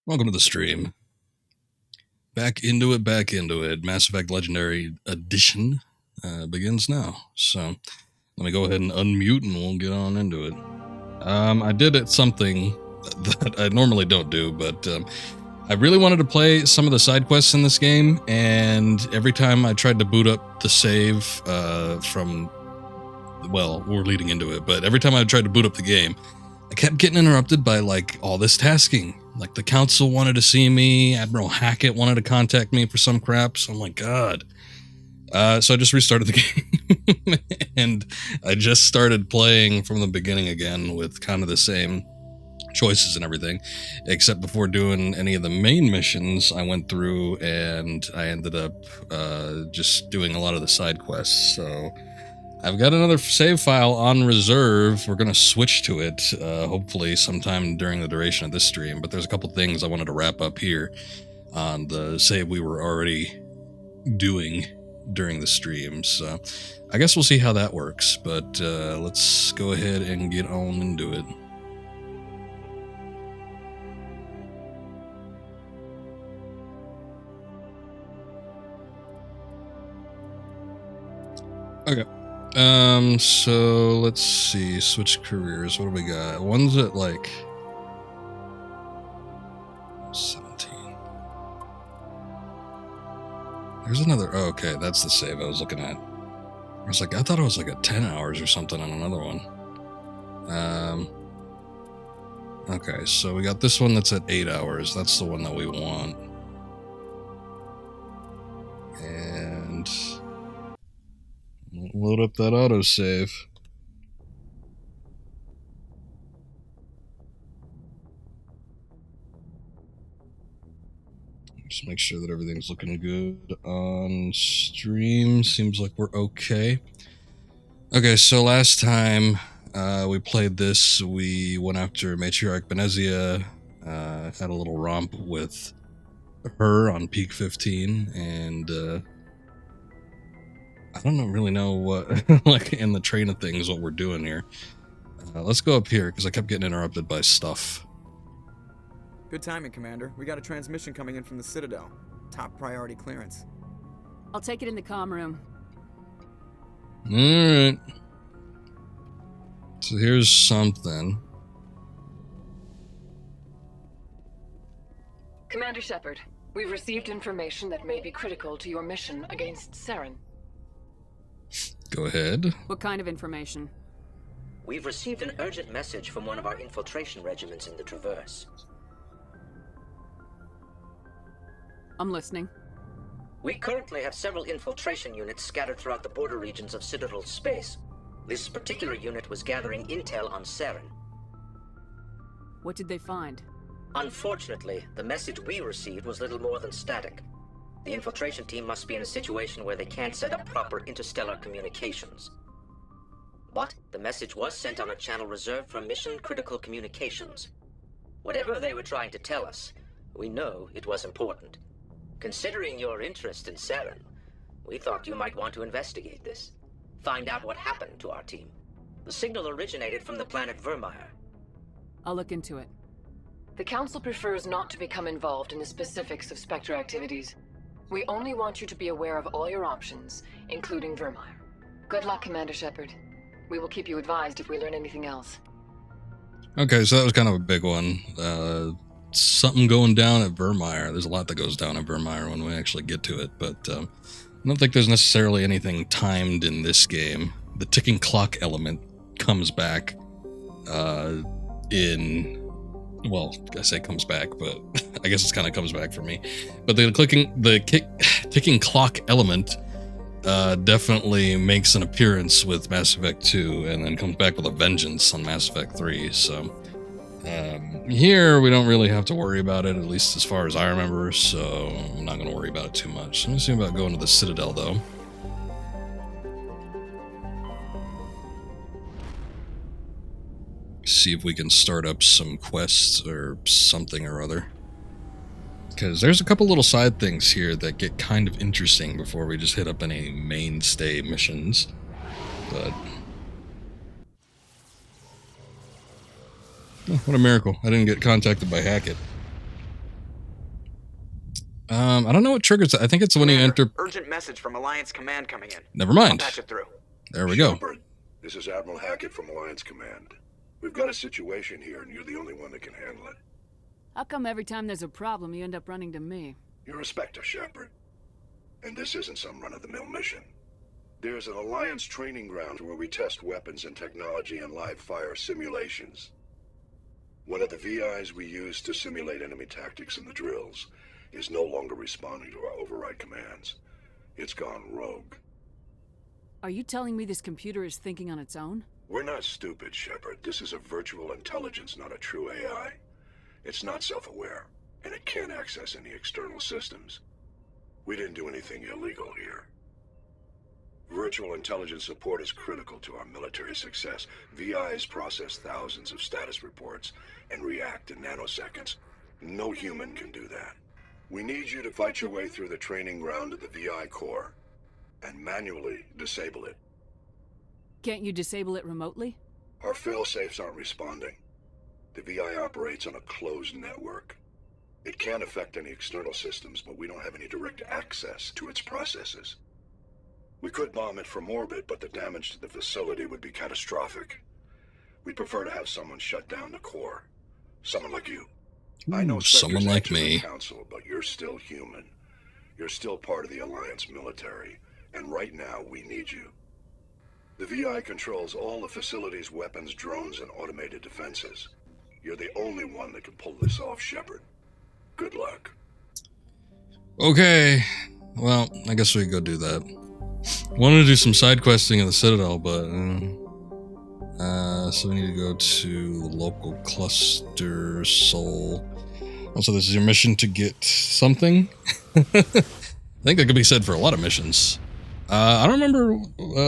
Welcome to the stream. Back into it. Mass Effect Legendary Edition begins now. So let me go ahead and unmute and we'll get on into it. I did something that I normally don't do, but I really wanted to play some of the side quests in this game, and every time I tried to boot up the save from, well, we're leading into it, but every time I tried to boot up the game, I kept getting interrupted by like all this tasking. Like the council wanted to see me, Admiral Hackett wanted to contact me for some crap, so I'm like, God. So I just restarted the game, and I just started playing from the beginning again with kind of the same choices and everything, except before doing any of the main missions, I went through and I ended up just doing a lot of the side quests. So I've got another save file on reserve. We're going to switch to it, hopefully sometime during the duration of this stream, but there's a couple things I wanted to wrap up here on the save we were already doing during the stream, so I guess we'll see how that works, but let's go ahead and get on into it. Okay. So let's see. Switch careers. What do we got? One's at like 17. There's another. Oh, okay, that's the save I was looking at. I was like, I thought it was like a 10 hours or something on another one. Okay, so we got this one that's at 8 hours. That's the one that we want. And load up that autosave. Just make sure that everything's looking good on stream. Seems like we're okay. Okay, so last time we played this, we went after Matriarch Benezia, had a little romp with her on Peak 15, and I don't really know what, like in the train of things, what we're doing here. Let's go up here, because I kept getting interrupted by stuff. Good timing, Commander. We got a transmission coming in from the Citadel. Top priority clearance. I'll take it in the comm room. Alright. So here's something. Commander Shepard, we've received information that may be critical to your mission against Saren. Go ahead. What kind of information? We've received an urgent message from one of our infiltration regiments in the Traverse. I'm listening. We currently have several infiltration units scattered throughout the border regions of Citadel space. This particular unit was gathering intel on Saren. What did they find? Unfortunately, the message we received was little more than static. The infiltration team must be in a situation where they can't set up proper interstellar communications. But the message was sent on a channel reserved for mission-critical communications. Whatever they were trying to tell us, we know it was important. Considering your interest in Saren, we thought you might want to investigate this. Find out what happened to our team. The signal originated from the planet Vermeer. I'll look into it. The Council prefers not to become involved in the specifics of Spectre activities. We only want you to be aware of all your options, including Vermeer. Good luck, Commander Shepard. We will keep you advised if we learn anything else. Okay, so that was kind of a big one. Something going down at Vermeer. There's a lot that goes down at Vermeer when we actually get to it, but I don't think there's necessarily anything timed in this game. The ticking clock element comes back well, I say comes back, but I guess it kind of comes back for me. But the ticking clock element definitely makes an appearance with Mass Effect 2 and then comes back with a vengeance on Mass Effect 3, so here we don't really have to worry about it, at least as far as I remember, so I'm not going to worry about it too much. Let me see about going to the Citadel, though. See if we can start up some quests or something or other. Because there's a couple little side things here that get kind of interesting before we just hit up any mainstay missions. But oh, what a miracle. I didn't get contacted by Hackett. I don't know what triggers it. I think it's when you Commander, enter... Urgent message from Alliance Command coming in. Never mind. I'll patch it through. There we go. Shepard, this is Admiral Hackett from Alliance Command. We've got a situation here, and you're the only one that can handle it. How come every time there's a problem, you end up running to me? You're a Spectre, Shepard. And this isn't some run-of-the-mill mission. There's an Alliance training ground where we test weapons and technology in live-fire simulations. One of the VIs we use to simulate enemy tactics in the drills is no longer responding to our override commands. It's gone rogue. Are you telling me this computer is thinking on its own? We're not stupid, Shepard. This is a virtual intelligence, not a true AI. It's not self-aware, and it can't access any external systems. We didn't do anything illegal here. Virtual intelligence support is critical to our military success. VIs process thousands of status reports and react in nanoseconds. No human can do that. We need you to fight your way through the training ground of the VI core and manually disable it. Can't you disable it remotely? Our fail-safes aren't responding. The VI operates on a closed network. It can't affect any external systems, but we don't have any direct access to its processes. We could bomb it from orbit, but the damage to the facility would be catastrophic. We'd prefer to have someone shut down the core. Someone like you. I know someone like me. Council, but you're still human. You're still part of the Alliance military, and right now we need you. The VI controls all the facility's weapons, drones, and automated defenses. You're the only one that can pull this off, Shepard. Good luck. Okay. Well, I guess we could go do that. Wanted to do some side questing in the Citadel, but... so we need to go to the local cluster, Sol. Also, this is your mission to get something. I think that could be said for a lot of missions. I don't remember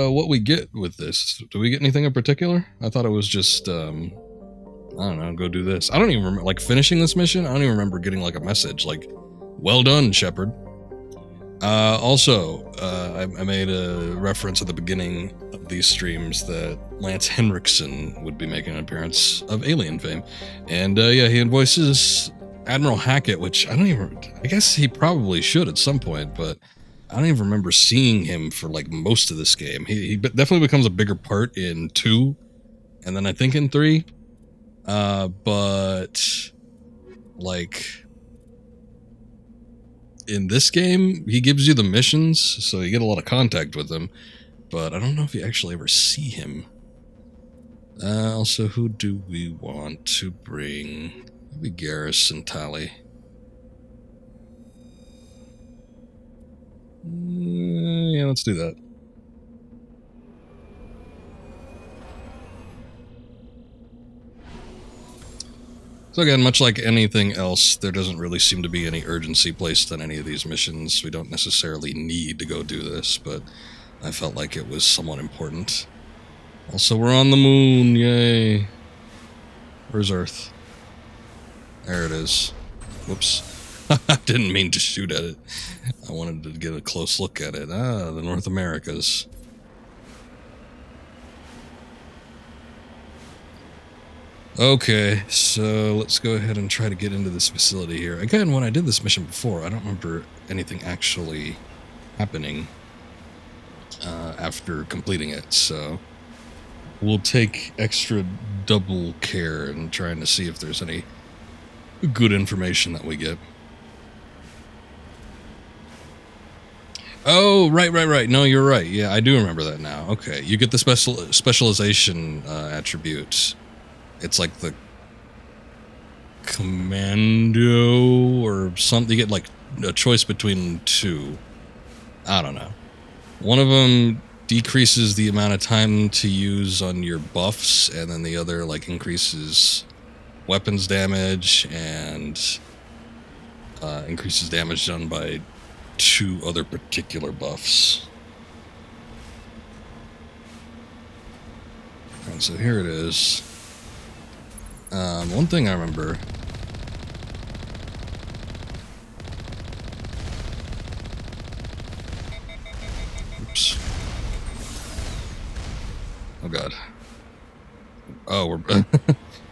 what we get with this. Do we get anything in particular? I thought it was just, I don't know, go do this. I don't even remember, like, finishing this mission, I don't even remember getting, like, a message, like, well done, Shepard. Also, I made a reference at the beginning of these streams that Lance Henriksen would be making an appearance of Alien fame. And, yeah, he voices Admiral Hackett, which I guess he probably should at some point, but I don't even remember seeing him for, like, most of this game. He definitely becomes a bigger part in 2, and then I think in 3. But, like, in this game, he gives you the missions, so you get a lot of contact with him, but I don't know if you actually ever see him. Also, who do we want to bring? Maybe Garrus and Tali. Yeah, let's do that. So again, much like anything else, there doesn't really seem to be any urgency placed on any of these missions. We don't necessarily need to go do this, but I felt like it was somewhat important. Also, we're on the moon, yay! Where's Earth? There it is. Whoops. I didn't mean to shoot at it. I wanted to get a close look at it. Ah, the North Americas. Okay, so let's go ahead and try to get into this facility here. Again, when I did this mission before, I don't remember anything actually happening after completing it, so we'll take extra double care in trying to see if there's any good information that we get. Oh, right. No, you're right. Yeah, I do remember that now. Okay, you get the specialization attribute. It's like the commando or something. You get like a choice between 2. I don't know. One of them decreases the amount of time to use on your buffs, and then the other like increases weapons damage and increases damage done by 2 other particular buffs. And so here it is. One thing I remember. Oops. Oh god. Oh, we're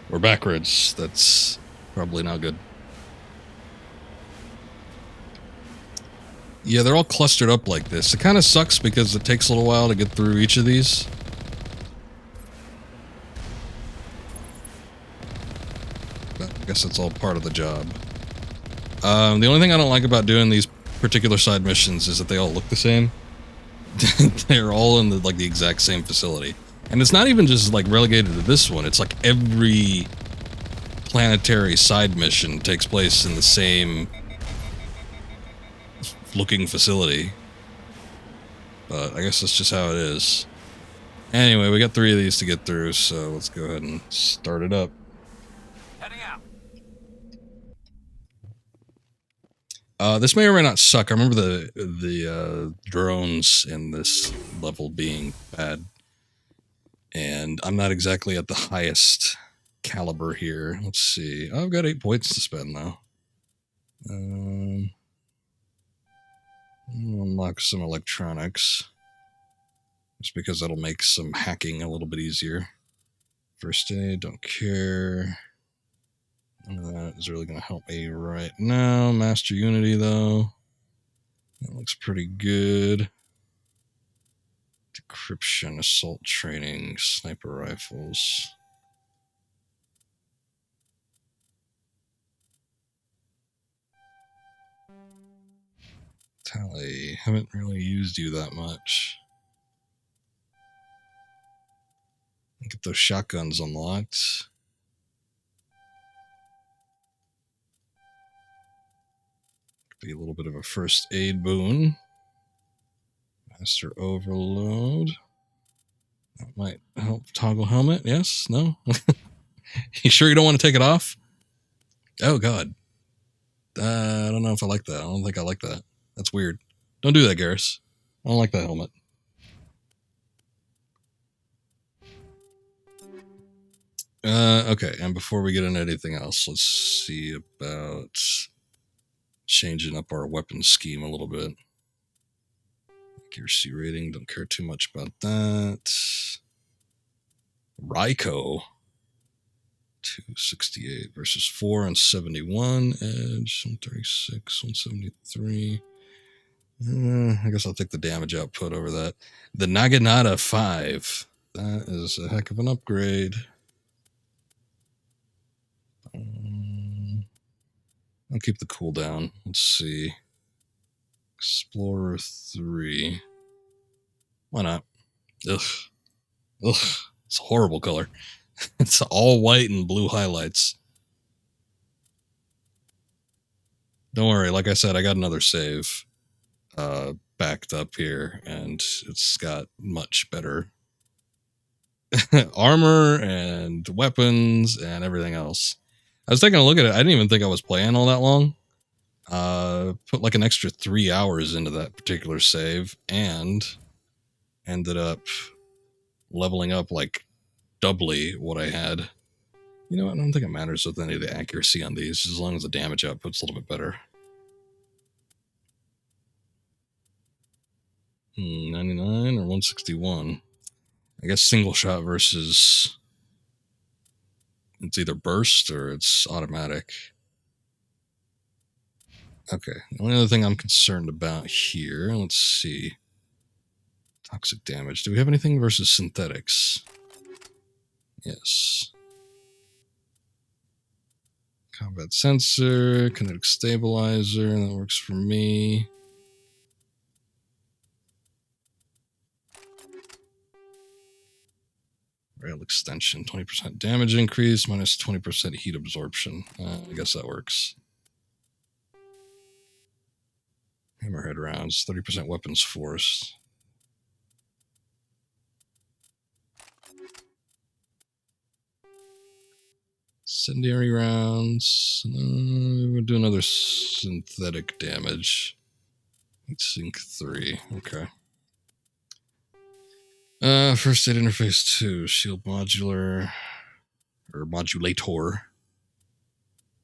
we're backwards. That's probably not good. Yeah, they're all clustered up like this. It kind of sucks because it takes a little while to get through each of these. But I guess that's all part of the job. The only thing I don't like about doing these particular side missions is that they all look the same. They're all in the exact same facility. And it's not even just like relegated to this one. It's like every planetary side mission takes place in the same looking facility. But I guess that's just how it is. Anyway, we got 3 of these to get through, so let's go ahead and start it up. Heading out. This may or may not suck. I remember the drones in this level being bad. And I'm not exactly at the highest caliber here. Let's see. I've got 8 points to spend, though. I'll unlock some electronics. Just because that'll make some hacking a little bit easier. First aid, don't care. None of that is really going to help me right now. Master Unity, though. That looks pretty good. Decryption, assault training, sniper rifles. Tally, haven't really used you that much. Get those shotguns unlocked. Could be a little bit of a first aid boon. Master overload. That might help. Toggle helmet, yes? No? You sure you don't want to take it off? Oh, God. I don't know if I like that. I don't think I like that. That's weird. Don't do that, Garrus. I don't like that helmet. Okay, and before we get into anything else, let's see about changing up our weapon scheme a little bit. Accuracy rating, don't care too much about that. Ryko, 268 versus 4 and 71. Edge, 136, 173. I guess I'll take the damage output over that. The Naginata 5. That is a heck of an upgrade. I'll keep the cooldown. Let's see. Explorer 3. Why not? Ugh. It's a horrible color. It's all white and blue highlights. Don't worry, like I said, I got another save backed up here, and it's got much better armor and weapons and everything else. I was taking a look at it. I didn't even think I was playing all that long. Put like an extra 3 hours into that particular save and ended up leveling up like doubly what I had. You know what? I don't think it matters with any of the accuracy on these, as long as the damage output's a little bit better. 99 or 161. I guess single shot versus it's either burst or it's automatic. Okay, the only other thing I'm concerned about here, let's see. Toxic damage. Do we have anything versus synthetics? Yes. Combat sensor, kinetic stabilizer, that works for me. Rail extension, 20% damage increase, minus 20% heat absorption. I guess that works. Hammerhead rounds, 30% weapons force. Incendiary rounds. We'll do another synthetic damage. Heat sink 3. Okay. First aid interface 2. Shield modular. Or modulator.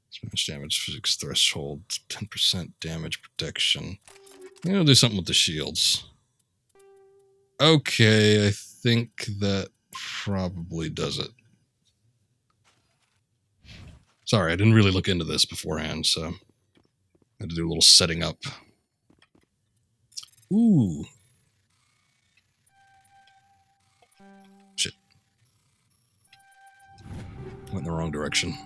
Smash damage physics threshold. 10% damage protection. I'm gonna do something with the shields. Okay, I think that probably does it. Sorry, I didn't really look into this beforehand, so I had to do a little setting up. Ooh. Shit. Went in the wrong direction.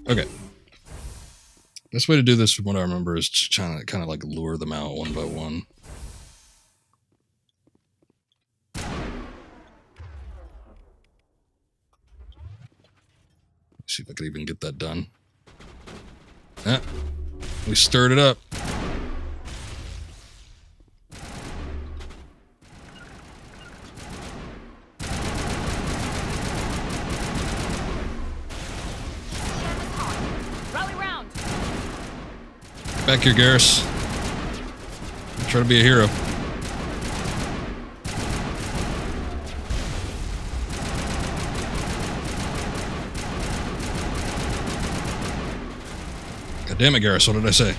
Okay. Best way to do this, from what I remember, is to try to kind of like lure them out one by one. See if I could even get that done. Ah, we stirred it up. Rally round. Get back here, Garrus. Try to be a hero. God damn it, Garrus, what did I say?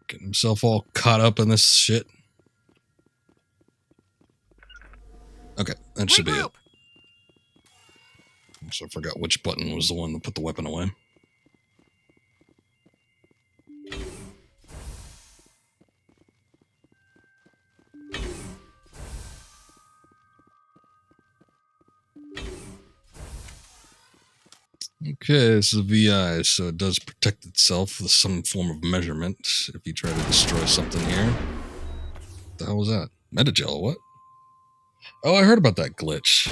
Getting himself all caught up in this shit. Okay, that should be it. So I forgot which button was the one that put the weapon away. Okay, this is a VI, so it does protect itself with some form of measurement if you try to destroy something here. What the hell was that? Metagel, what? Oh, I heard about that glitch.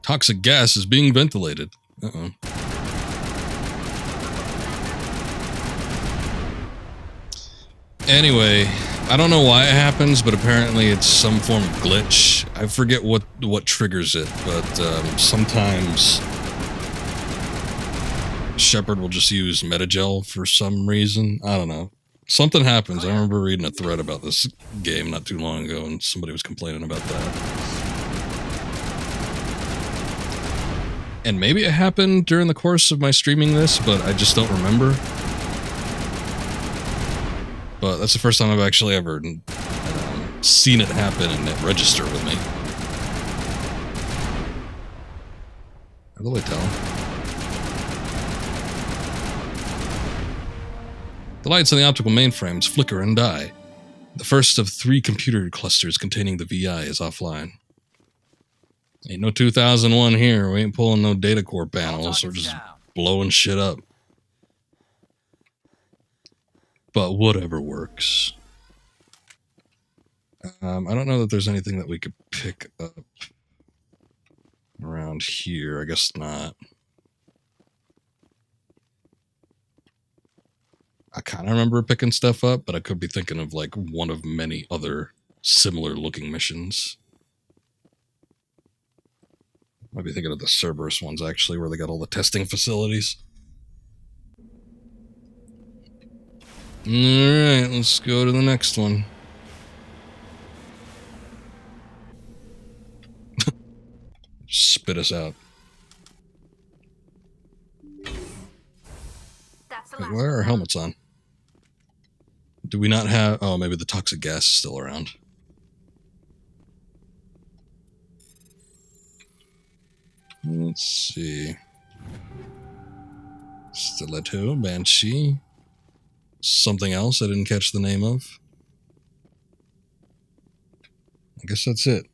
Toxic gas is being ventilated. Uh-oh. Anyway, I don't know why it happens, but apparently it's some form of glitch. I forget what triggers it, but sometimes Shepard will just use Metagel for some reason. I don't know. Something happens. I remember reading a thread about this game not too long ago, and somebody was complaining about that. And maybe it happened during the course of my streaming this, but I just don't remember. But that's the first time I've actually ever seen it happen and it register with me. How do I tell? The lights on the optical mainframes flicker and die. The first of 3 computer clusters containing the VI is offline. Ain't no 2001 here. We ain't pulling no data core panels. We're just blowing shit up. But whatever works. I don't know that there's anything that we could pick up around here. I guess not. I kind of remember picking stuff up, but I could be thinking of like one of many other similar looking missions. Might be thinking of the Cerberus ones, actually, where they got all the testing facilities. Alright, let's go to the next one. Spit us out. Wait, why are our helmets on? Do we not have... Oh, maybe the toxic gas is still around. Let's see. Stiletto, Banshee. Something else I didn't catch the name of. I guess that's it.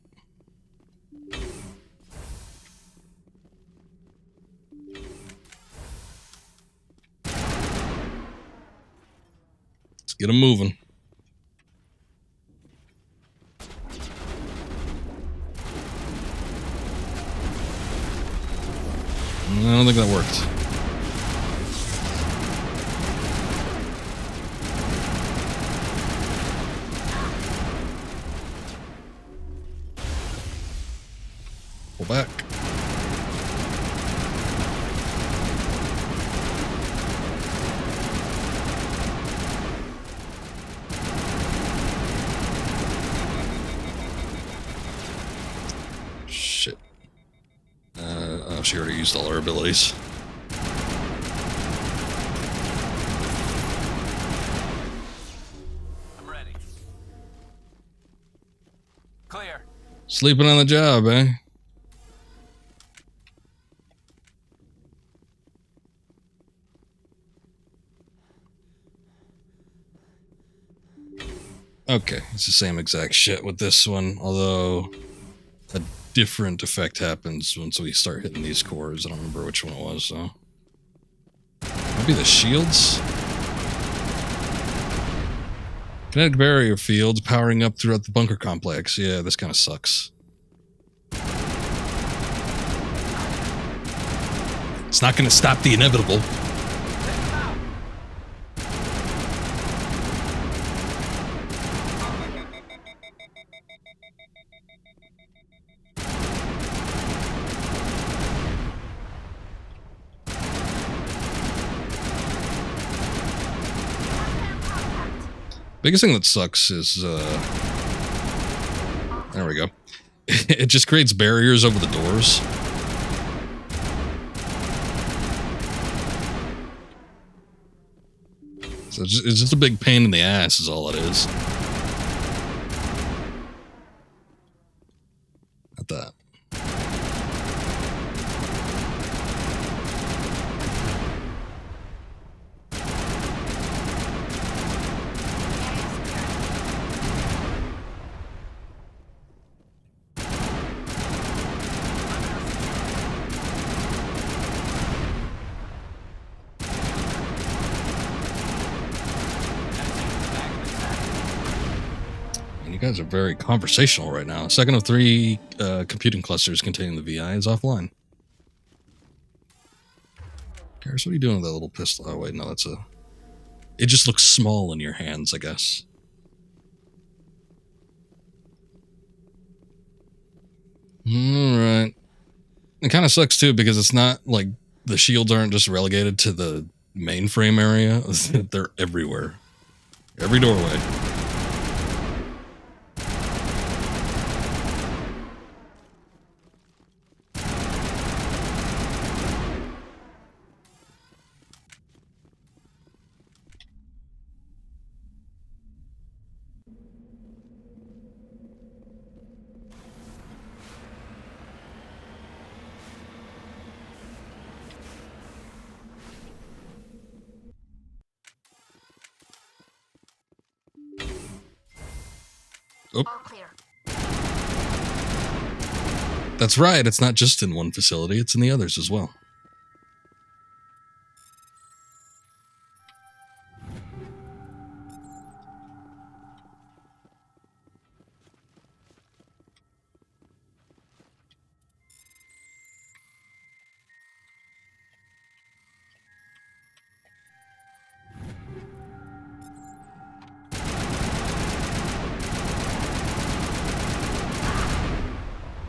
Let's get them moving. I don't think that worked. Pull back. Shit. she already used all her abilities. I'm ready. Clear. Sleeping on the job, eh? Okay, it's the same exact shit with this one, although a different effect happens once we start hitting these cores. I don't remember which one it was, so. Maybe the shields? Kinetic barrier fields powering up throughout the bunker complex. Yeah, this kind of sucks. It's not going to stop the inevitable. Biggest thing that sucks is, there we go. It just creates barriers over the doors. So it's just a big pain in the ass is all it is. At that. You guys are very conversational right now. Second of 3 computing clusters containing the VI is offline. Garrus, what are you doing with that little pistol? Oh, wait, no, that's a... It just looks small in your hands, I guess. Alright. It kind of sucks, too, because it's not like the shields aren't just relegated to the mainframe area. They're everywhere. Every doorway. Oh. All clear. That's right, it's not just in one facility, it's in the others as well.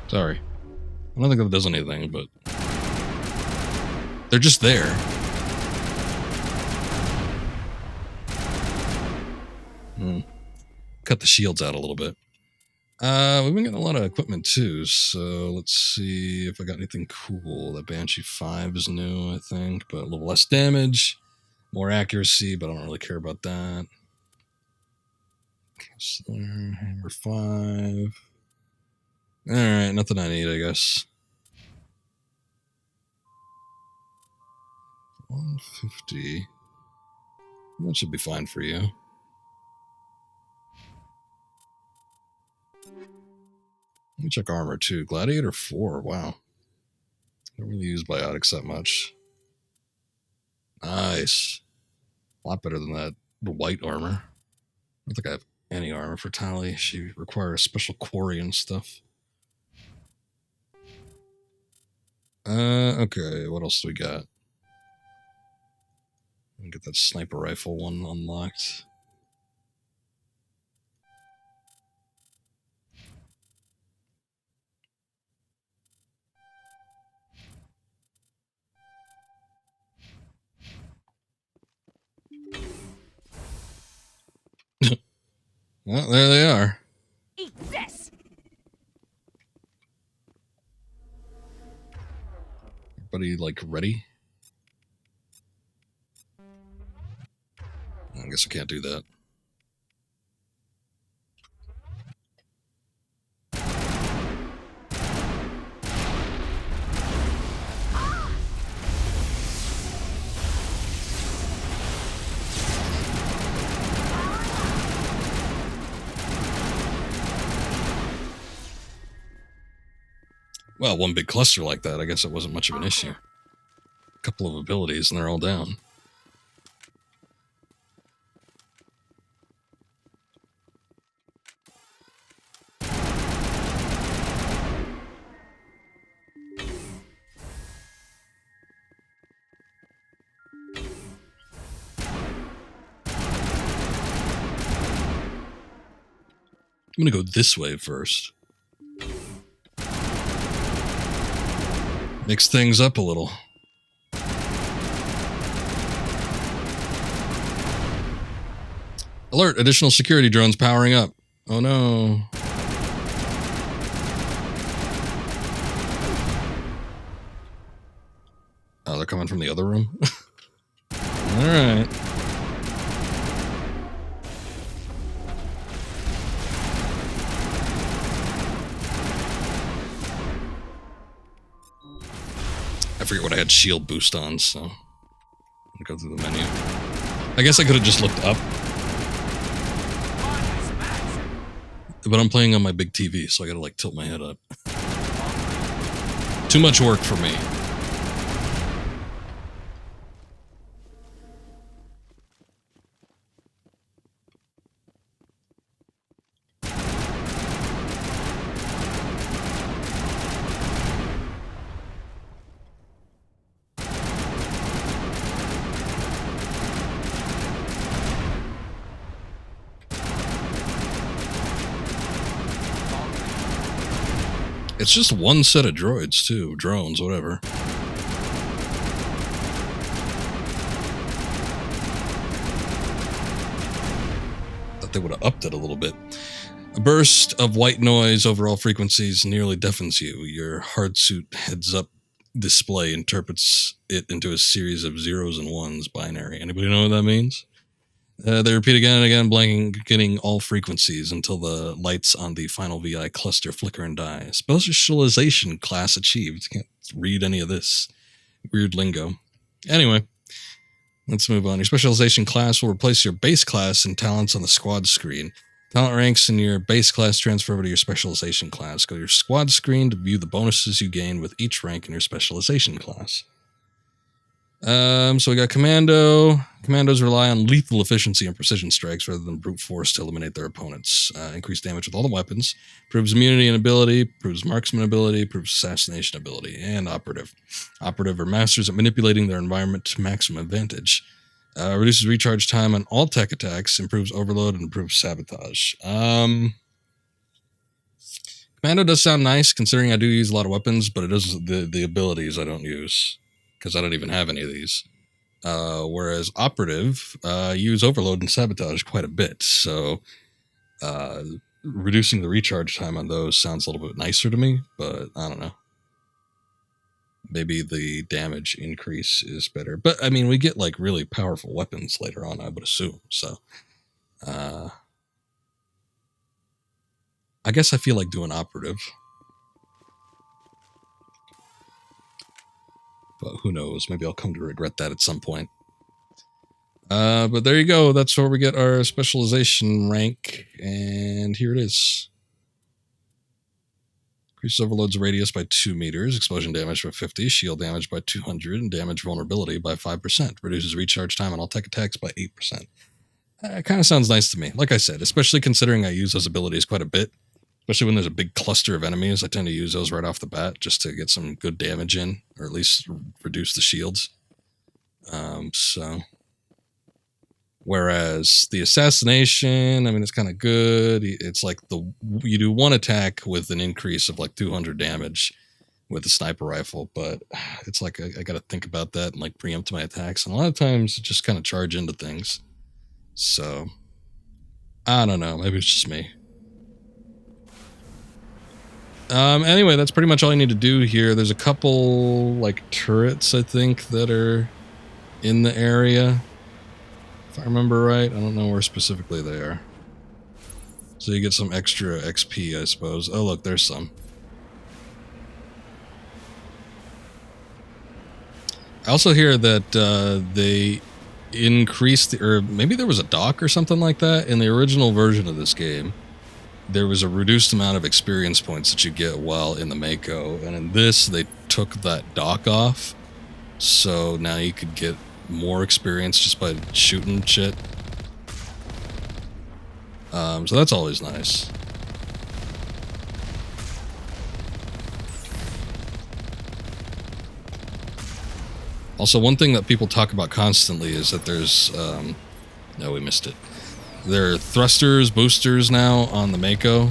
Sorry. I don't think that does anything, but... They're just there. Cut the shields out a little bit. We've been getting a lot of equipment too, so let's see if I got anything cool. That Banshee 5 is new, I think, but a little less damage, more accuracy, but I don't really care about that. Kessler, Hammer 5. Alright, nothing I need, I guess. 150. That should be fine for you. Let me check armor too. Gladiator 4, wow. I don't really use biotics that much. Nice. A lot better than that white armor. I don't think I have any armor for Tali. She requires special quarry and stuff. Okay, what else do we got? Get that sniper rifle one unlocked. Well, there they are. Eat this. Everybody, like, ready? I guess I can't do that. Well, one big cluster like that, I guess it wasn't much of an issue. A couple of abilities and they're all down. I'm gonna go this way first. Mix things up a little. Alert! Additional security drones powering up. Oh no. Oh, they're coming from the other room? Alright. I forget what I had shield boost on, so I'll go through the menu. I guess I could have just looked up. But I'm playing on my big TV, so I gotta, like, tilt my head up. Too much work for me. It's just one set of droids, too. Drones, whatever. Thought they would have upped it a little bit. A burst of white noise over all frequencies nearly deafens you. Your hard suit heads-up display interprets it into a series of zeros and ones, binary. Anybody know what that means? They repeat again and again, blanketing all frequencies until the lights on the final VI cluster flicker and die. Specialization class achieved. Can't read any of this weird lingo. Anyway, let's move on. Your specialization class will replace your base class and talents on the squad screen. Talent ranks in your base class transfer over to your specialization class. Go to your squad screen to view the bonuses you gain with each rank in your specialization class. So we got Commando. Commandos rely on lethal efficiency and precision strikes rather than brute force to eliminate their opponents. Increased damage with all the weapons. Proves immunity and ability. Proves marksman ability. Proves assassination ability. And operative. Operative are masters at manipulating their environment to maximum advantage. Reduces recharge time on all tech attacks. Improves overload and improves sabotage. Commando does sound nice, considering I do use a lot of weapons, but it doesn't. The abilities I don't use, because I don't even have any of these. Whereas operative, use overload and sabotage quite a bit. So reducing the recharge time on those sounds a little bit nicer to me, but I don't know. Maybe the damage increase is better. But I mean, we get like really powerful weapons later on, I would assume. So I guess I feel like doing operative. But who knows? Maybe I'll come to regret that at some point. But there you go. That's where we get our specialization rank. And here it is. Increases overload's radius by 2 meters, explosion damage by 50, shield damage by 200, and damage vulnerability by 5%. Reduces recharge time on all tech attacks by 8%. It kind of sounds nice to me. Like I said, especially considering I use those abilities quite a bit. Especially when there's a big cluster of enemies, I tend to use those right off the bat just to get some good damage in, or at least reduce the shields. Whereas the assassination, I mean, it's kind of good. It's like you do one attack with an increase of like 200 damage with the sniper rifle, but it's like I got to think about that and like preempt my attacks. And a lot of times, just kind of charge into things. So I don't know. Maybe it's just me. Anyway, that's pretty much all I need to do here. There's a couple, like, turrets, I think, that are in the area. If I remember right. I don't know where specifically they are. So you get some extra XP, I suppose. Oh, look, there's some. I also hear that they increased, or maybe there was a dock or something like that in the original version of this game. There was a reduced amount of experience points that you get while in the Mako, and in this they took that dock off, so now you could get more experience just by shooting shit. So that's always nice. Also, one thing that people talk about constantly is that there's no, we missed it. There are thrusters, boosters now on the Mako,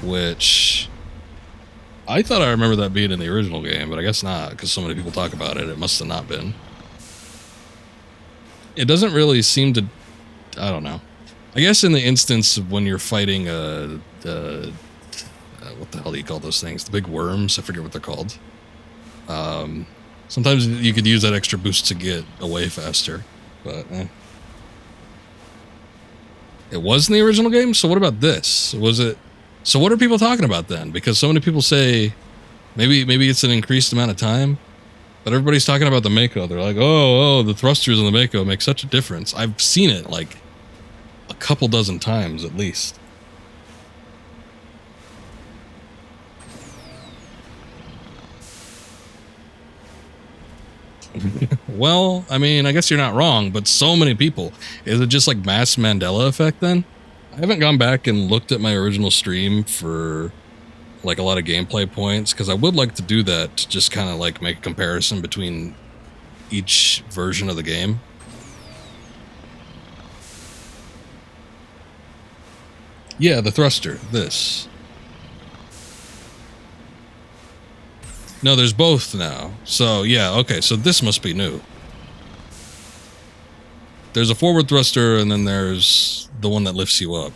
which I thought I remember that being in the original game, but I guess not, because so many people talk about it. It must have not been. It doesn't really seem to, I don't know. I guess in the instance of when you're fighting what the hell do you call those things? The big worms? I forget what they're called. Sometimes you could use that extra boost to get away faster, but It was in the original game? So what about this? Was it? So what are people talking about then? Because so many people say maybe it's an increased amount of time, but everybody's talking about the Mako. They're like, oh, the thrusters in the Mako make such a difference. I've seen it like a couple dozen times at least. Well, I mean, I guess you're not wrong, but so many people. Is it just like mass Mandela effect then? I haven't gone back and looked at my original stream for like a lot of gameplay points, because I would like to do that to just kind of like make a comparison between each version of the game. Yeah, the thruster, this. No, there's both now. So, yeah, okay, so this must be new. There's a forward thruster, and then there's the one that lifts you up.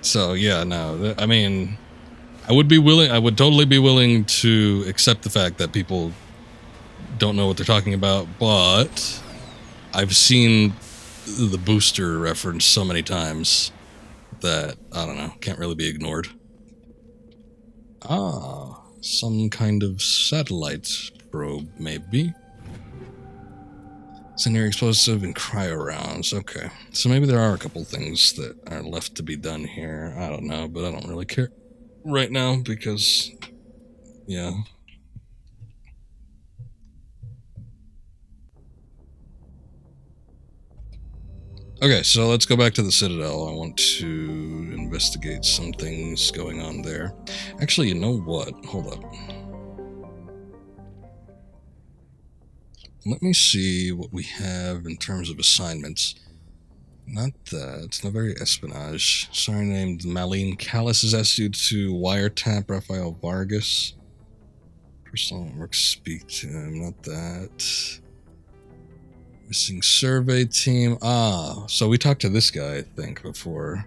So, yeah, no, I mean, I would totally be willing to accept the fact that people don't know what they're talking about, but I've seen the booster reference so many times that, I don't know, can't really be ignored. Ah, some kind of satellite probe, maybe. Secondary explosive and cryo rounds. Okay, so maybe there are a couple things that are left to be done here. I don't know, but I don't really care right now because, yeah. Okay, so let's go back to the Citadel. I want to investigate some things going on there. Actually, you know what? Hold up. Let me see what we have in terms of assignments. Not that. No very espionage. Sorry named Malene Callis has asked you to wiretap Rafael Vargas. Personal work speak to him. Not that. Missing survey team. Ah, so we talked to this guy, I think, before.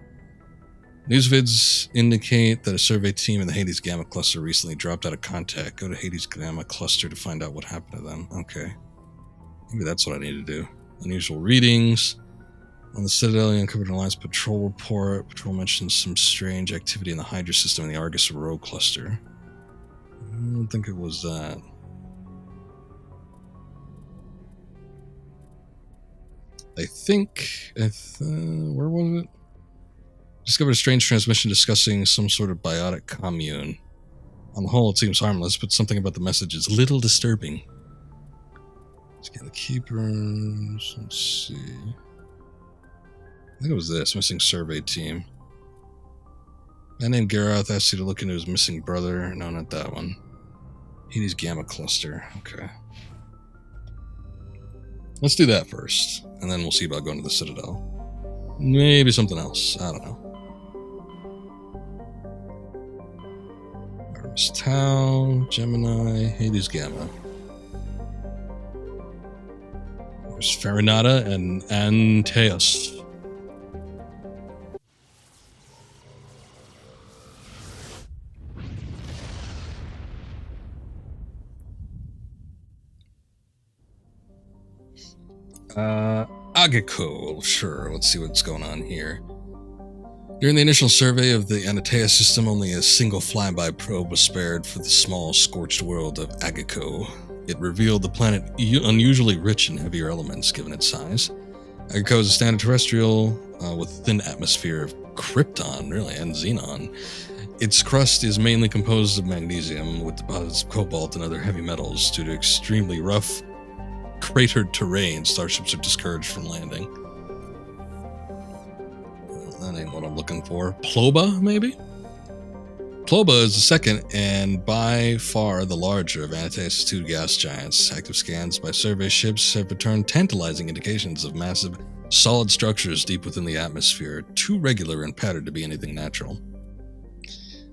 News vids indicate that a survey team in the Hades Gamma Cluster recently dropped out of contact. Go to Hades Gamma Cluster to find out what happened to them. Okay. Maybe that's what I need to do. Unusual readings. On the Citadel, you uncovered an Alliance patrol report. Patrol mentions some strange activity in the Hydra system in the Argus Row cluster. I don't think it was that. I think, where was it? Discovered a strange transmission discussing some sort of biotic commune. On the whole, it seems harmless, but something about the message is a little disturbing. Scan the keepers. Let's see. I think it was this, missing survey team. A man named Garoth asked you to look into his missing brother. No, not that one. Hades Gamma Cluster. Okay. Let's do that first, and then we'll see about going to the Citadel. Maybe something else. I don't know. There's Tau, Gemini, Hades Gamma. There's Farinata and Antaeus. Agako, sure, let's see what's going on here. During the initial survey of the Antaeus system, only a single flyby probe was spared for the small, scorched world of Agako. It revealed the planet unusually rich in heavier elements, given its size. Agako is a standard terrestrial with a thin atmosphere of krypton, really, and xenon. Its crust is mainly composed of magnesium, with deposits of cobalt and other heavy metals. Due to extremely rough, cratered terrain, starships are discouraged from landing. That ain't what I'm looking for. Ploba, maybe? Ploba is the second and by far the larger of Antaeus' two gas giants. Active scans by survey ships have returned tantalizing indications of massive, solid structures deep within the atmosphere, too regular and patterned to be anything natural.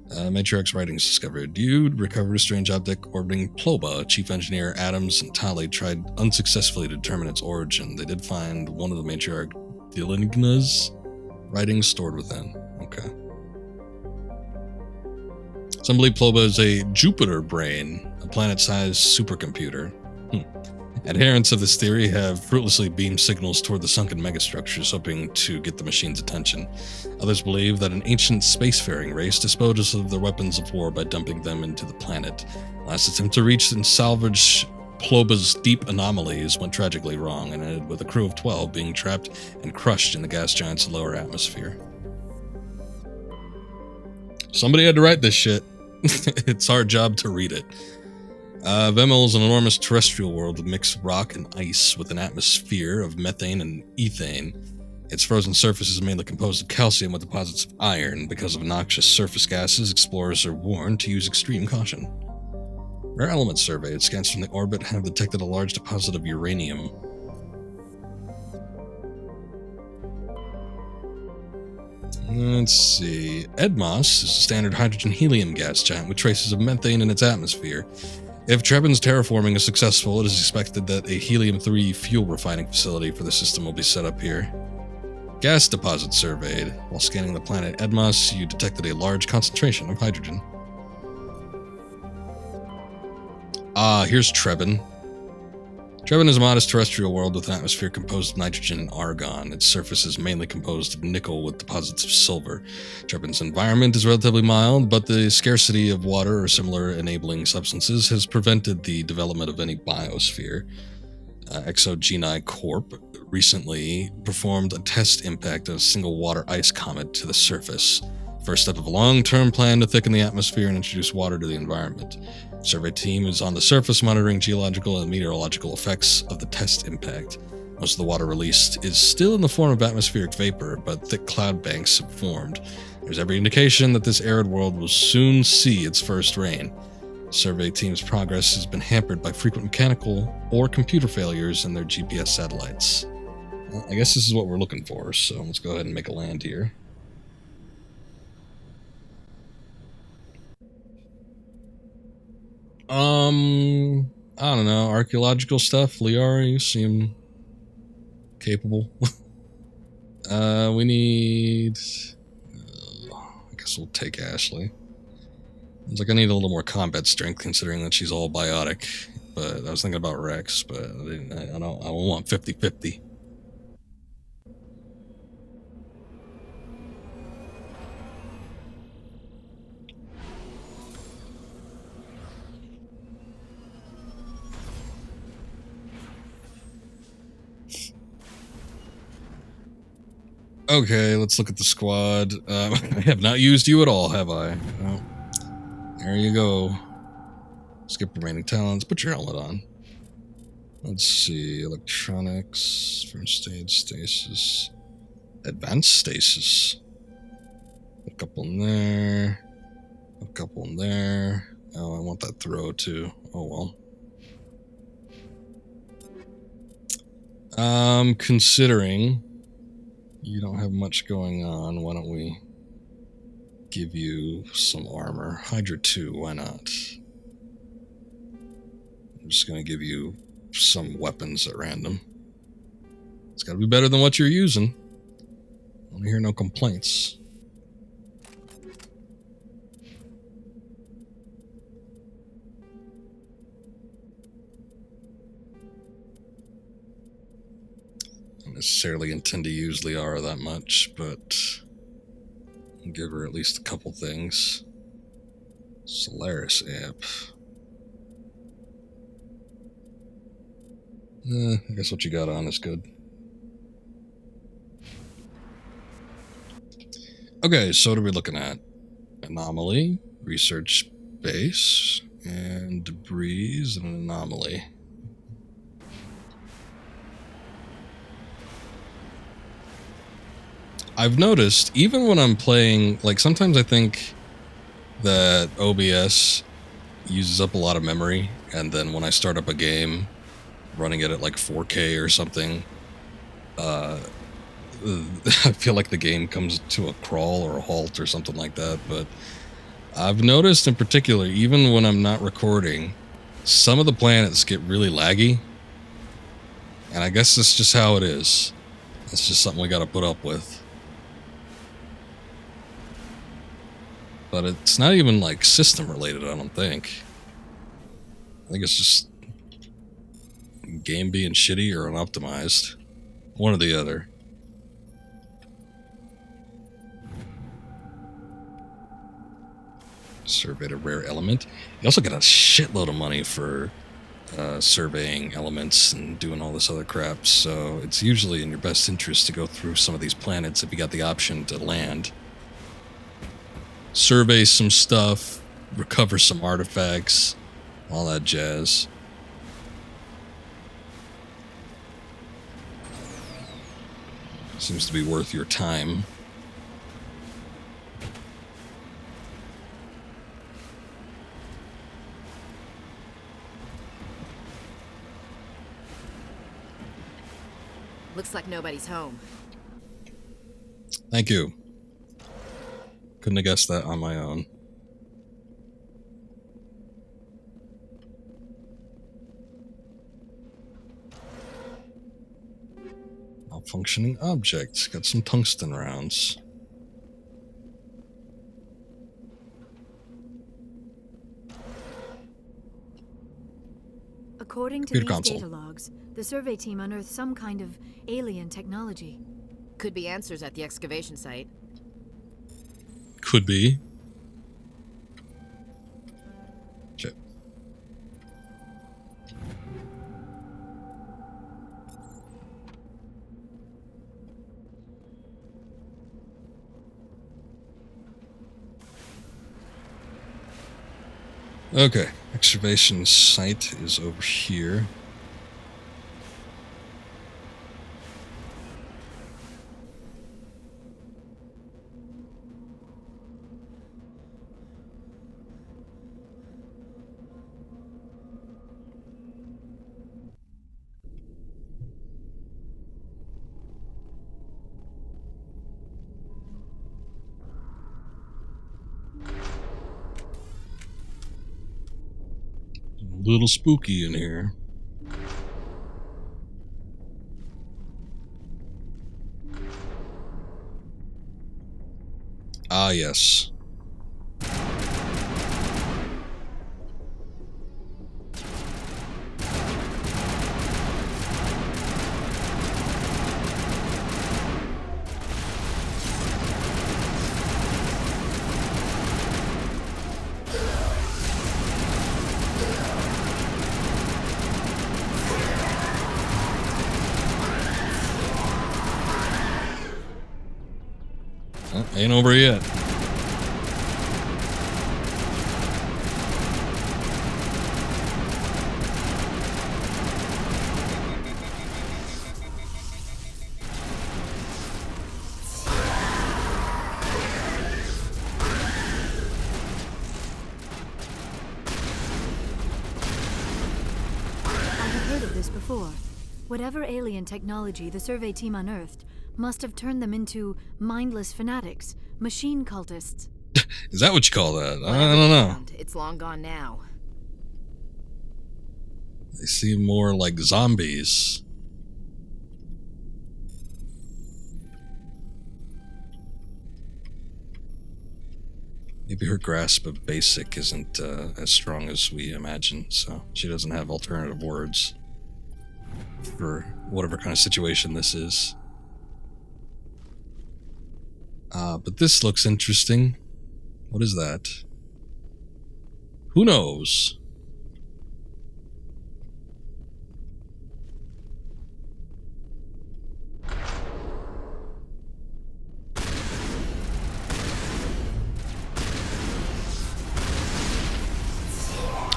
Matriarch's writings discovered. You recovered a strange object orbiting Ploba. Chief Engineer Adams and Tali tried unsuccessfully to determine its origin. They did find one of the Matriarch Diligna's writings stored within. Okay. Some believe Ploba is a Jupiter brain, a planet-sized supercomputer. Adherents of this theory have fruitlessly beamed signals toward the sunken megastructures, hoping to get the machine's attention. Others believe that an ancient spacefaring race disposed of their weapons of war by dumping them into the planet. Last attempt to reach and salvage Ploba's deep anomalies went tragically wrong and ended with a crew of 12 being trapped and crushed in the gas giant's lower atmosphere. Somebody had to write this shit. It's our job to read it. Vemel is an enormous terrestrial world of mixed rock and ice with an atmosphere of methane and ethane. Its frozen surface is mainly composed of calcium with deposits of iron. Because of noxious surface gases, explorers are warned to use extreme caution. Rare element survey. Scans from the orbit have detected a large deposit of uranium. Let's see. Edmos is a standard hydrogen-helium gas giant with traces of methane in its atmosphere. If Trebin's terraforming is successful, it is expected that a helium-3 fuel refining facility for the system will be set up here. Gas deposits surveyed. While scanning the planet Edmos, you detected a large concentration of hydrogen. Here's Trebin. Trebin is a modest terrestrial world with an atmosphere composed of nitrogen and argon. Its surface is mainly composed of nickel with deposits of silver. Trebin's environment is relatively mild, but the scarcity of water or similar enabling substances has prevented the development of any biosphere. Exogeni Corp recently performed a test impact of a single water ice comet to the surface. First step of a long-term plan to thicken the atmosphere and introduce water to the environment. Survey team is on the surface monitoring geological and meteorological effects of the test impact. Most of the water released is still in the form of atmospheric vapor, but thick cloud banks have formed. There's every indication that this arid world will soon see its first rain. Survey team's progress has been hampered by frequent mechanical or computer failures in their GPS satellites. Well, I guess this is what we're looking for, so let's go ahead and make a land here. I don't know, archaeological stuff. Liara, you seem capable. We need... I guess we'll take Ashley. It's like I need a little more combat strength considering that she's all biotic. But I was thinking about Rex, but I want 50-50. Okay, let's look at the squad. I have not used you at all, have I? Oh, there you go. Skip remaining talents. Put your helmet on. Let's see. Electronics. First aid. Stasis. Advanced stasis. A couple in there. A couple in there. Oh, I want that throw too. Oh well. Considering you don't have much going on, why don't we give you some armor. Hydra 2, why not? I'm just going to give you some weapons at random. It's got to be better than what you're using. I don't hear no complaints. I don't necessarily intend to use Liara that much, but I'll give her at least a couple things. Solaris amp. I guess what you got on is good. Okay, so what are we looking at? Anomaly, research base, and debris and an anomaly. I've noticed, even when I'm playing, like sometimes I think that OBS uses up a lot of memory, and then when I start up a game, running it at like 4K or something, I feel like the game comes to a crawl or a halt or something like that. But I've noticed in particular, even when I'm not recording, some of the planets get really laggy, and I guess that's just how it is. It's just something we got to put up with. But it's not even like system related, I don't think. I think it's just game being shitty or unoptimized. One or the other. Surveyed a rare element. You also get a shitload of money for surveying elements and doing all this other crap, so it's usually in your best interest to go through some of these planets if you got the option to land. Survey some stuff, recover some artifacts, all that jazz. Seems to be worth your time. Looks like nobody's home. Thank you. Couldn't have guessed that on my own. Malfunctioning object. Got some tungsten rounds. According to Computer these console. data logs, the survey team unearthed some kind of alien technology. Could be answers at the excavation site. Could be. Okay. Okay, excavation site is over here. A little spooky in here. Ah, yes. Ain't over yet. I have heard of this before. Whatever alien technology the survey team unearthed must have turned them into mindless fanatics, machine cultists. Is that what you call that? I Whatever don't you know. found, it's long gone now. They seem more like zombies. Maybe her grasp of basic isn't as strong as we imagine, so she doesn't have alternative words for whatever kind of situation this is. But this looks interesting. What is that? Who knows?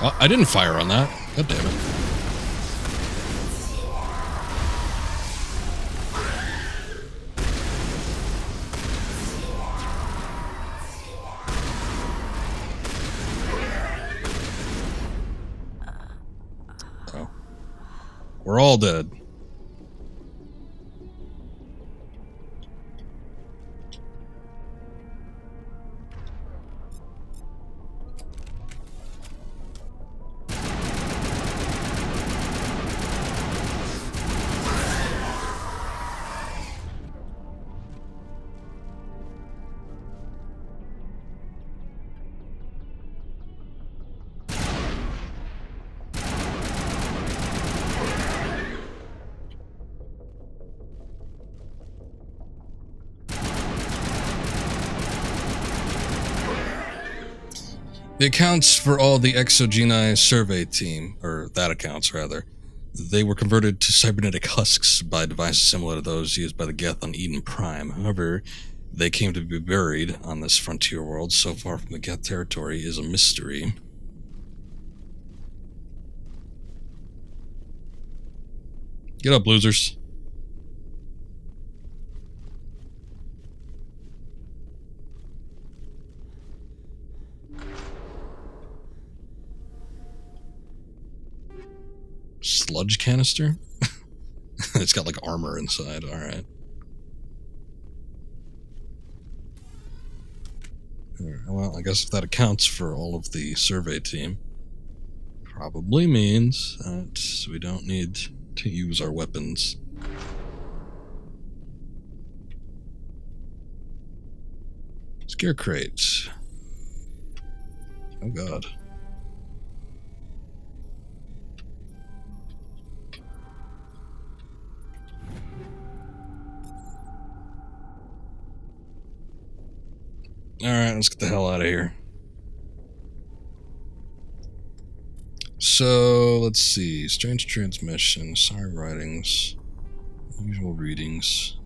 Oh, I didn't fire on that. God damn it. Oh. We're all dead. It accounts for all the exogeni survey team, or that accounts rather. They were converted to cybernetic husks by devices similar to those used by the Geth on Eden Prime. However, they came to be buried on this frontier world so far from the Geth territory is a mystery. Get up, losers. Sludge canister? It's got like armor inside, alright. Well, I guess if that accounts for all of the survey team, probably means that we don't need to use our weapons. Scare crate. Oh god. Alright, let's get the hell out of here. So, let's see. Strange transmission, sorry writings, usual readings.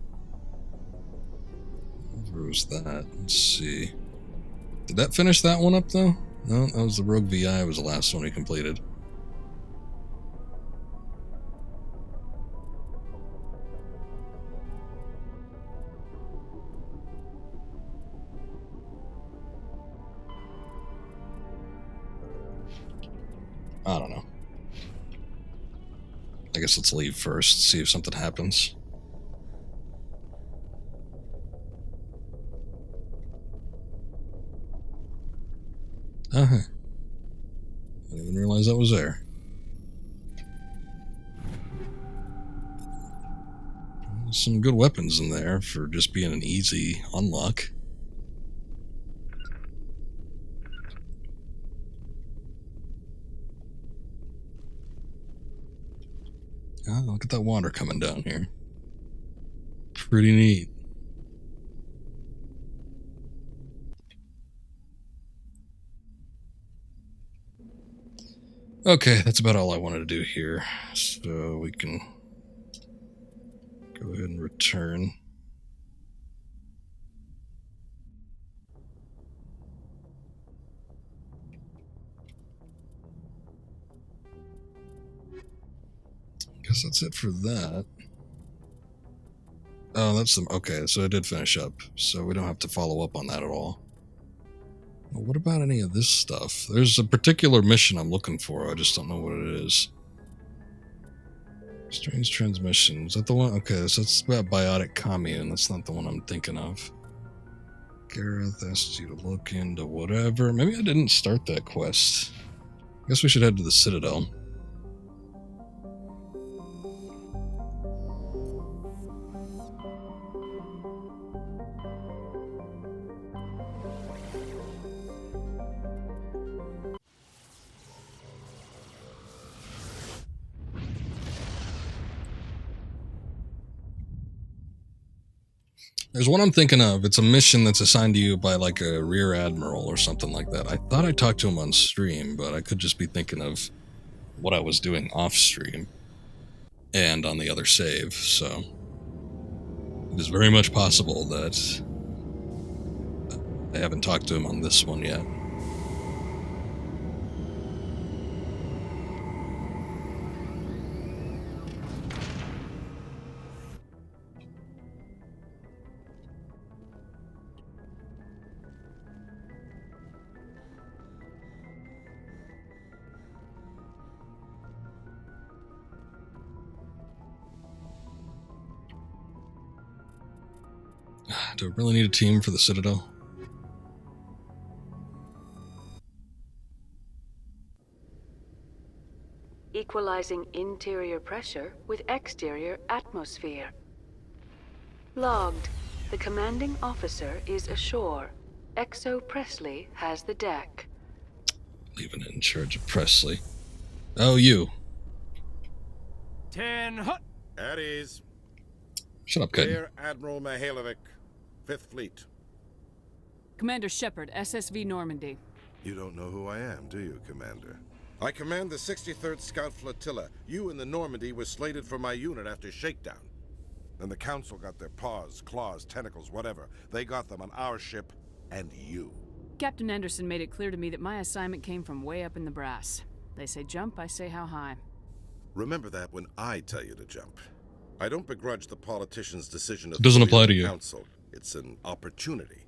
Where was that? Let's see. Did that finish that one up, though? No, that was the Rogue VI was the last one we completed. I don't know. I guess let's leave first, see if something happens. Uh-huh. I didn't even realize that was there. Some good weapons in there for just being an easy unlock. Oh, look at that water coming down here. Pretty neat. Okay, that's about all I wanted to do here. So we can go ahead and return. Guess that's it for that. Oh, that's the... Okay, so I did finish up. So we don't have to follow up on that at all. Well, what about any of this stuff? There's a particular mission I'm looking for. I just don't know what it is. Strange transmission. Is that the one? Okay, so it's about biotic commune. That's not the one I'm thinking of. Gareth asked you to look into whatever. Maybe I didn't start that quest. I guess we should head to the Citadel. There's one I'm thinking of. It's a mission that's assigned to you by like a rear admiral or something like that. I thought I talked to him on stream, but I could just be thinking of what I was doing off stream and on the other save. So it is very much possible that I haven't talked to him on this one yet. Do I really need a team for the Citadel? Equalizing interior pressure with exterior atmosphere. Logged. The commanding officer is ashore. Exo Presley has the deck. Leaving it in charge of Presley. Oh, you. 10 hut. At ease. Shut up, kid. Rear Admiral Mihailovic, 5th Fleet. Commander Shepard, SSV Normandy. You don't know who I am, do you, Commander? I command the 63rd Scout Flotilla. You and the Normandy were slated for my unit after shakedown. Then the Council got their paws, claws, tentacles, whatever. They got them on our ship, and you. Captain Anderson made it clear to me that my assignment came from way up in the brass. They say jump, I say how high. Remember that when I tell you to jump. I don't begrudge the politician's decision of It doesn't the apply to you. Council. It's an opportunity.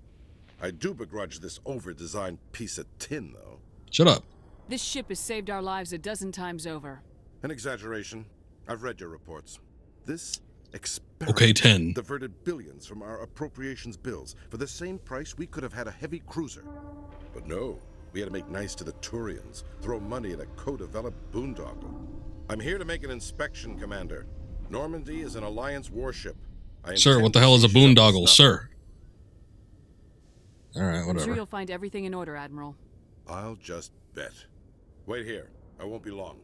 I do begrudge this over-designed piece of tin, though. Shut up. This ship has saved our lives a dozen times over. An exaggeration. I've read your reports. This experiment Okay, 10. diverted billions from our appropriations bills. For the same price, we could have had a heavy cruiser. But no, we had to make nice to the Turians, throw money at a co-developed boondoggle. I'm here to make an inspection, Commander. Normandy is an Alliance warship. Sir, what the hell is a boondoggle, sir? Alright, I'm whatever. sure you'll find everything in order, Admiral. I'll just bet. Wait here. I won't be long.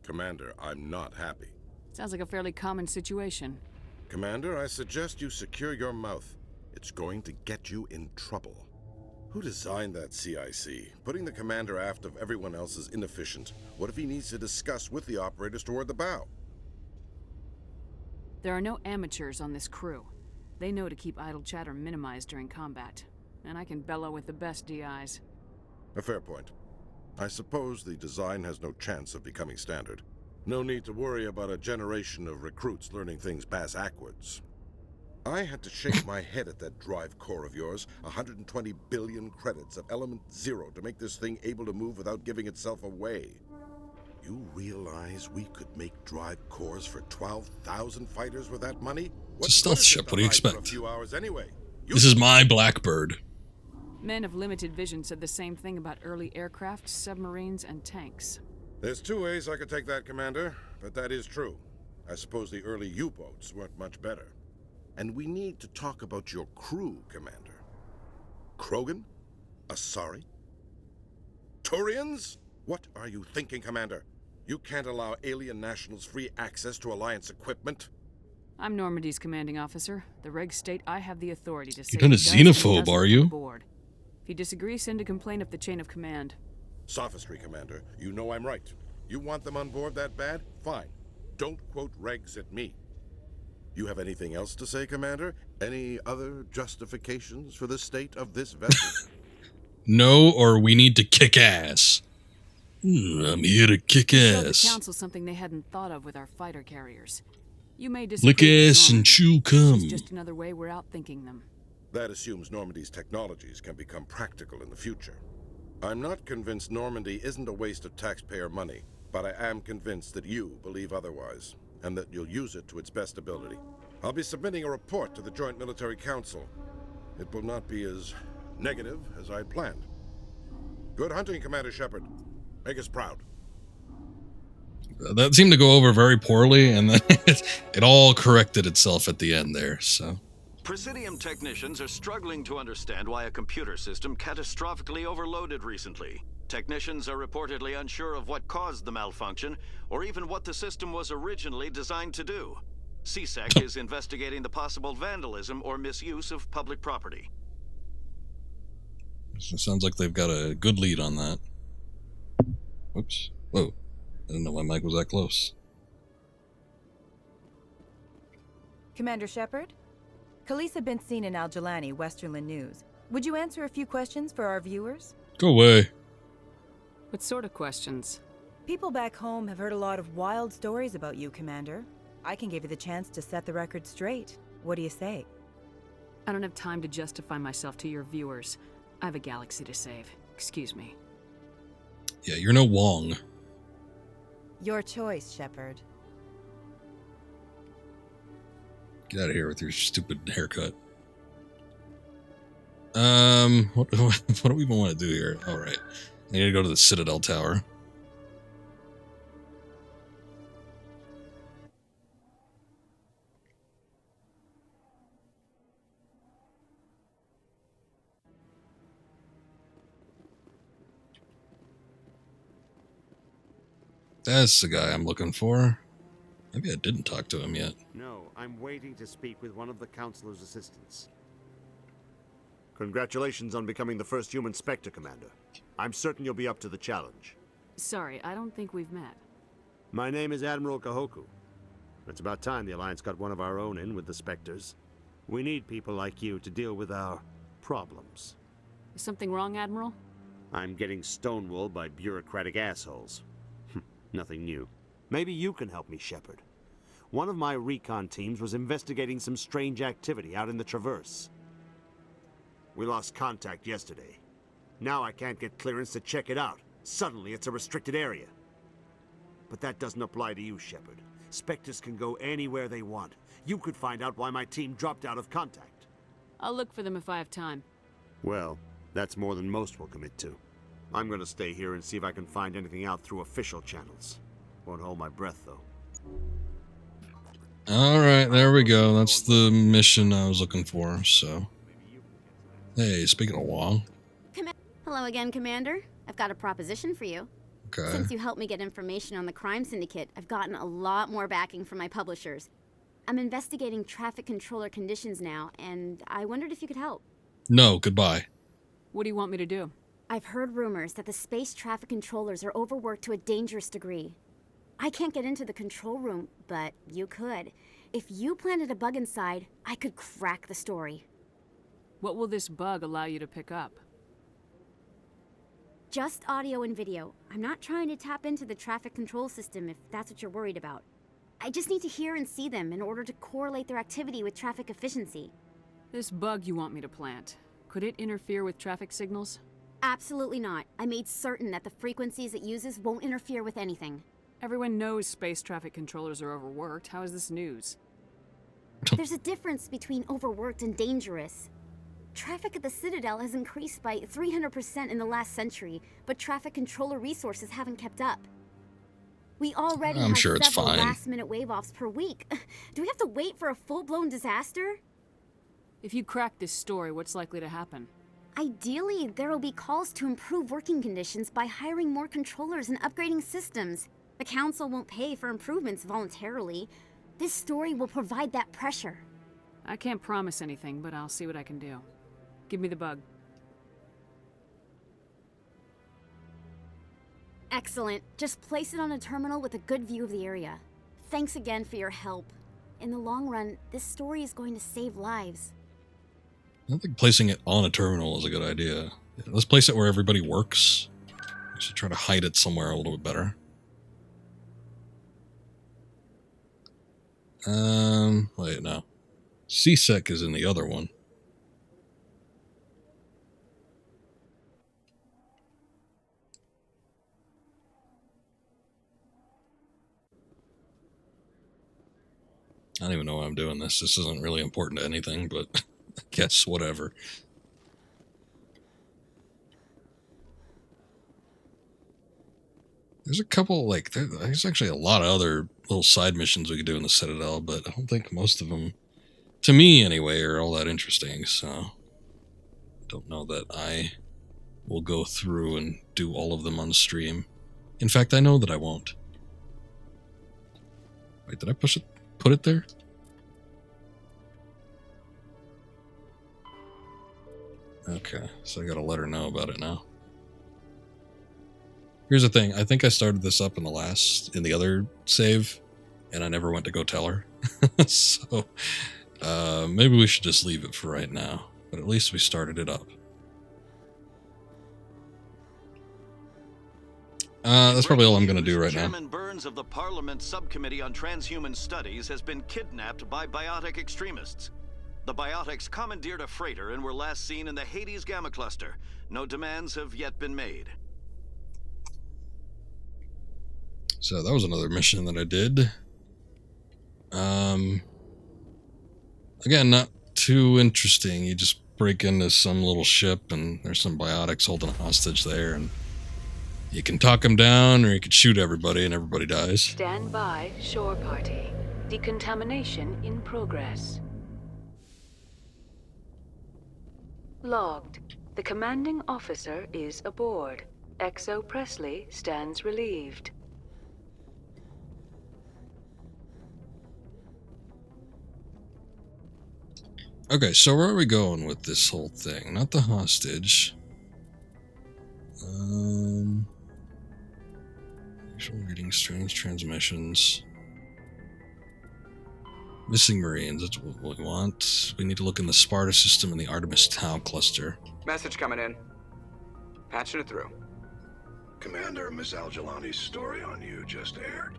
Commander, I'm not happy. Sounds like a fairly common situation. Commander, I suggest you secure your mouth. It's going to get you in trouble. Who designed that CIC? Putting the commander aft of everyone else is inefficient. What if he needs to discuss with the operators toward the bow? There are no amateurs on this crew. They know to keep idle chatter minimized during combat. And I can bellow with the best DIs. A fair point. I suppose the design has no chance of becoming standard. No need to worry about a generation of recruits learning things bass-ackwards. I had to shake my head at that drive core of yours. 120 billion credits of element 0 to make this thing able to move without giving itself away. You realize we could make drive cores for 12,000 fighters with that money? It's a stealth ship. What do you expect? A few hours anyway. This is my Blackbird. Men of limited vision said the same thing about early aircraft, submarines, and tanks. There's two ways I could take that, Commander, but that is true. I suppose the early U-boats weren't much better. And we need to talk about your crew, Commander. Krogan? Asari? Turians? What are you thinking, Commander? You can't allow alien nationals free access to Alliance equipment? I'm Normandy's commanding officer. The regs state I have the authority to say You're not a xenophobe, are you? Board. If you disagree, send a complaint up the chain of command. Sophistry, Commander. You know I'm right. You want them on board that bad? Fine. Don't quote regs at me. You have anything else to say, Commander? Any other justifications for the state of this vessel? No, or we need to kick ass. I'm here to kick Showed the ass. council something they hadn't thought of with our fighter carriers. You may disagree. Lick with ass and Normandy. chew This cum. is just another way we're outthinking them. That assumes Normandy's technologies can become practical in the future. I'm not convinced Normandy isn't a waste of taxpayer money, but I am convinced that you believe otherwise, and that you'll use it to its best ability. I'll be submitting a report to the Joint Military Council. It will not be as negative as I'd planned. Good hunting, Commander Shepard. Make us proud. That seemed to go over very poorly, and then it all corrected itself at the end there, so. Presidium technicians are struggling to understand why a computer system catastrophically overloaded recently. Technicians are reportedly unsure of what caused the malfunction, or even what the system was originally designed to do. CSEC is investigating the possible vandalism or misuse of public property. So it sounds like they've got a good lead on that. Oops. Whoa. I didn't know my mic was that close. Commander Shepard? Khaleesa been seen in Al-Jalani, Westerland News. Would you answer a few questions for our viewers? Go away. What sort of questions? People back home have heard a lot of wild stories about you, Commander. I can give you the chance to set the record straight. What do you say? I don't have time to justify myself to your viewers. I have a galaxy to save. Excuse me. Yeah, you're no Wong. Your choice, Shepard. Get out of here with your stupid haircut. What do we even want to do here? All right. I need to go to the Citadel Tower. That's the guy I'm looking for. Maybe I didn't talk to him yet. No, I'm waiting to speak with one of the Councilor's assistants. Congratulations on becoming the first human Spectre, Commander. I'm certain you'll be up to the challenge. Sorry, I don't think we've met. My name is Admiral Kahoku. It's about time the Alliance got one of our own in with the Spectres. We need people like you to deal with our problems. Is something wrong, Admiral? I'm getting stonewalled by bureaucratic assholes. Nothing new. Maybe you can help me, Shepard. One of my recon teams was investigating some strange activity out in the Traverse. We lost contact yesterday. Now I can't get clearance to check it out. Suddenly it's a restricted area. But that doesn't apply to you, Shepard. Spectres can go anywhere they want. You could find out why my team dropped out of contact. I'll look for them if I have time. Well, that's more than most will commit to. I'm gonna stay here and see if I can find anything out through official channels. Won't hold my breath, though. Alright, there we go. That's the mission I was looking for, so. Hey, speaking of Wong. Hello again, Commander. I've got a proposition for you. Okay. Since you helped me get information on the crime syndicate, I've gotten a lot more backing from my publishers. I'm investigating traffic controller conditions now, and I wondered if you could help. No, goodbye. What do you want me to do? I've heard rumors that the space traffic controllers are overworked to a dangerous degree. I can't get into the control room, but you could. If you planted a bug inside, I could crack the story. What will this bug allow you to pick up? Just audio and video. I'm not trying to tap into the traffic control system if that's what you're worried about. I just need to hear and see them in order to correlate their activity with traffic efficiency. This bug you want me to plant, could it interfere with traffic signals? Absolutely not. I made certain that the frequencies it uses won't interfere with anything. Everyone knows space traffic controllers are overworked. How is this news? There's a difference between overworked and dangerous. Traffic at the Citadel has increased by 300% in the last century, but traffic controller resources haven't kept up. We already have several last-minute wave-offs per week. Do we have to wait for a full-blown disaster? If you crack this story, what's likely to happen? Ideally, there will be calls to improve working conditions by hiring more controllers and upgrading systems. The Council won't pay for improvements voluntarily. This story will provide that pressure. I can't promise anything, but I'll see what I can do. Give me the bug. Excellent. Just place it on a terminal with a good view of the area. Thanks again for your help. In the long run, this story is going to save lives. I don't think placing it on a terminal is a good idea. Let's place it where everybody works. We should try to hide it somewhere a little bit better. Wait, no. CSEC is in the other one. I don't even know why I'm doing this. This isn't really important to anything, but I guess whatever. There's a couple, like, there's actually a lot of other little side missions we could do in the Citadel, but I don't think most of them, to me anyway, are all that interesting, so I don't know that I will go through and do all of them on stream. In fact, I know that I won't. Wait, did I put it there? Okay, so I gotta let her know about it now. Here's the thing, I think I started this up in the other save, and I never went to go tell her. So, maybe we should just leave it for right now, but at least we started it up. That's probably all I'm gonna do right now. Chairman Burns of the Parliament Subcommittee on Transhuman Studies has been kidnapped by biotic extremists. The biotics commandeered a freighter and were last seen in the Hades Gamma Cluster. No demands have yet been made. So that was another mission that I did. Again, not too interesting. You just break into some little ship and there's some biotics holding a hostage there, and you can talk them down or you can shoot everybody and everybody dies. Stand by, shore party. Decontamination in progress. Logged. The commanding officer is aboard. Exo Presley stands relieved. Okay, so where are we going with this whole thing? Not the hostage. Actual reading, strange transmissions. Missing Marines, that's what we want. We need to look in the Sparta system and the Artemis Tau cluster. Message coming in. Patching it through. Commander, Miss Al-Jalani's story on you just aired.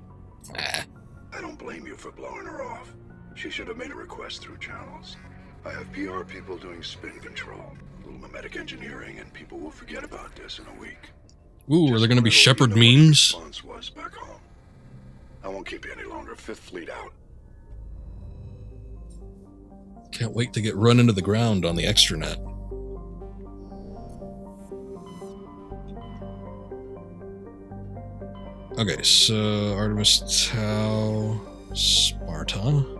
I don't blame you for blowing her off. She should have made a request through channels. I have PR people doing spin control, a little mimetic engineering, and people will forget about this in a week. Ooh, are there going to be Shepard memes? Was back home. I won't keep you any longer. Fifth Fleet out. Can't wait to get run into the ground on the extranet. Okay, so Artemis Tau, Sparta.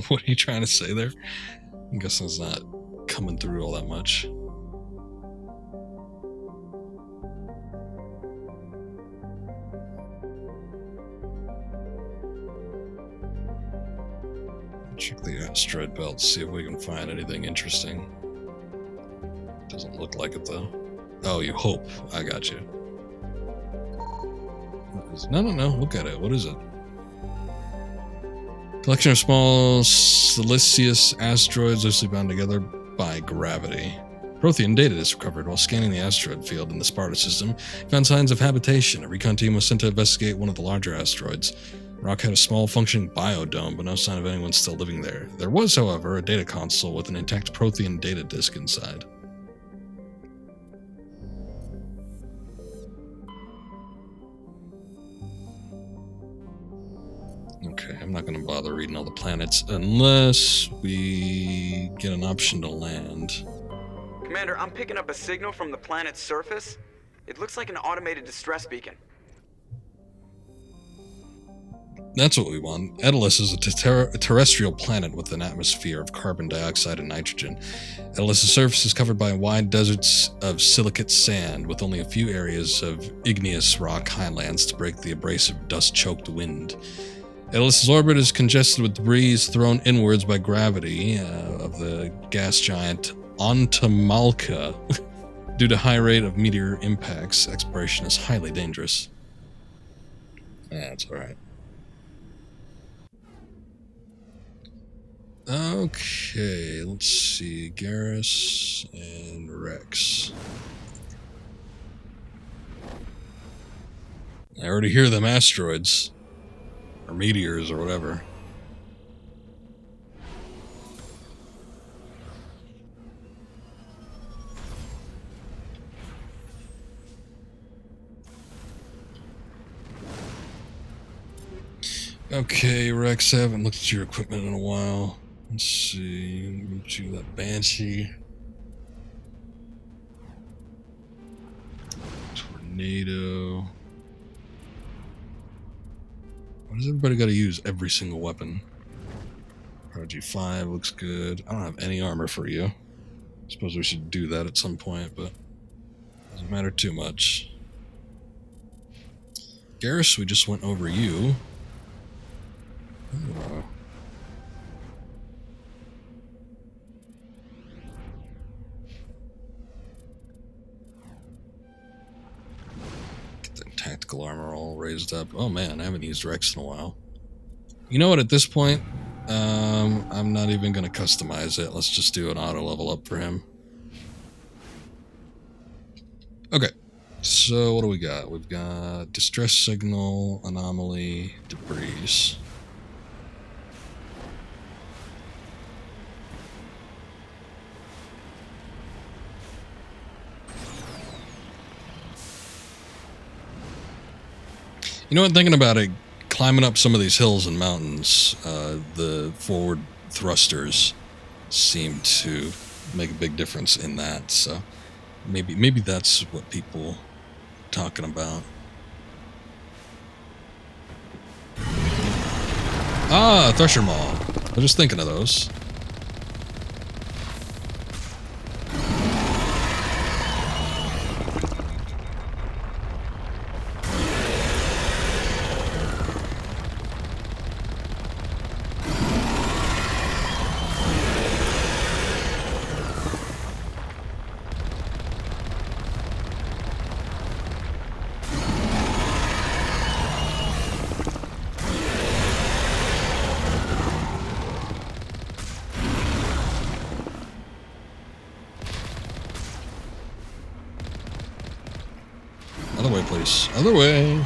What are you trying to say there? I'm guessing it's not coming through all that much. Check the asteroid belt, see if we can find anything interesting. Doesn't look like it though. Oh, you hope. I got you. No, look at it. What is it? Collection of small siliceous asteroids loosely bound together by gravity. Prothean data is recovered while scanning the asteroid field in the Sparta system. Found signs of habitation. A recon team was sent to investigate one of the larger asteroids. Rock had a small functioning biodome, but no sign of anyone still living there. There was, however, a data console with an intact Prothean data disk inside. Okay, I'm not going to bother reading all the planets unless we get an option to land. Commander, I'm picking up a signal from the planet's surface. It looks like an automated distress beacon. That's what we want. Edelus is a terrestrial planet with an atmosphere of carbon dioxide and nitrogen. Edelus's surface is covered by wide deserts of silicate sand, with only a few areas of igneous rock highlands to break the abrasive, dust-choked wind. Edelus's orbit is congested with debris thrown inwards by gravity of the gas giant Ontamalka. Due to high rate of meteor impacts, exploration is highly dangerous. That's alright. Okay, let's see. Garrus and Rex. I already hear them asteroids. Or meteors or whatever. Okay, Rex, I haven't looked at your equipment in a while. Let's see. Get you that Banshee. Tornado. Why does everybody got to use every single weapon? Prodigy 5 looks good. I don't have any armor for you. Suppose we should do that at some point, but doesn't matter too much. Garrus, we just went over you. Oh. Get the tactical armor all raised up. Oh man, I haven't used Rex in a while. You know what, at this point, I'm not even going to customize it. Let's just do an auto level up for him. Okay, so what do we got? We've got distress signal, anomaly, debris. You know what, thinking about it, climbing up some of these hills and mountains, the forward thrusters seem to make a big difference in that, so maybe that's what people are talking about. Ah, Thresher Maul. I was just thinking of those. Other way, please. Other way.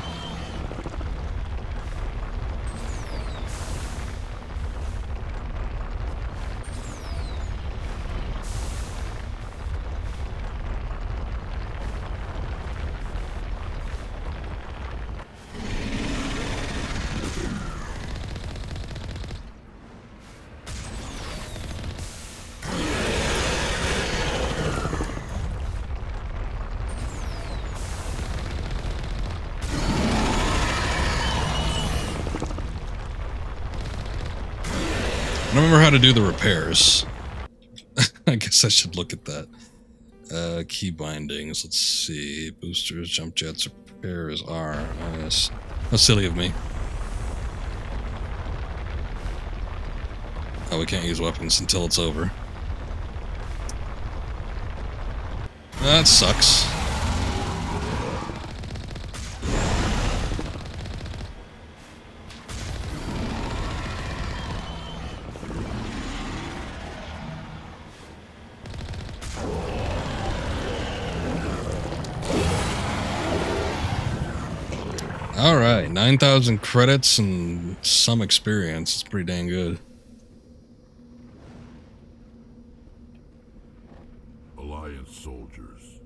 I don't remember how to do the repairs. I guess I should look at that. Key bindings. Let's see. Boosters, jump jets, repairs are. Oh, yes. How silly of me. Oh, we can't use weapons until it's over. That sucks. Alright, 9,000 credits and some experience. It's pretty dang good. Alliance soldiers.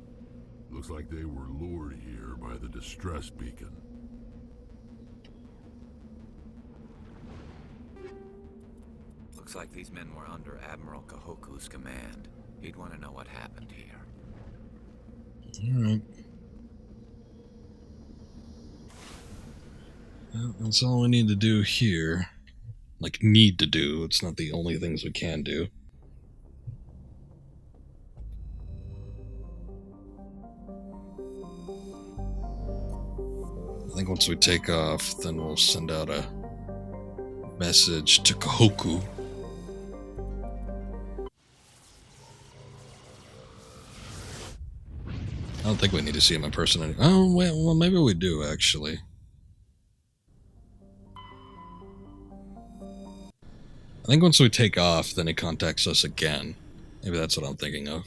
Looks like they were lured here by the distress beacon. Looks like these men were under Admiral Kahoku's command. He'd want to know what happened here. Alright. Well, that's all we need to do here. Like, need to do. It's not the only things we can do. I think once we take off, then we'll send out a message to Kahoku. I don't think we need to see him in person anymore. Oh, well, maybe we do, actually. I think once we take off, then he contacts us again. Maybe that's what I'm thinking of.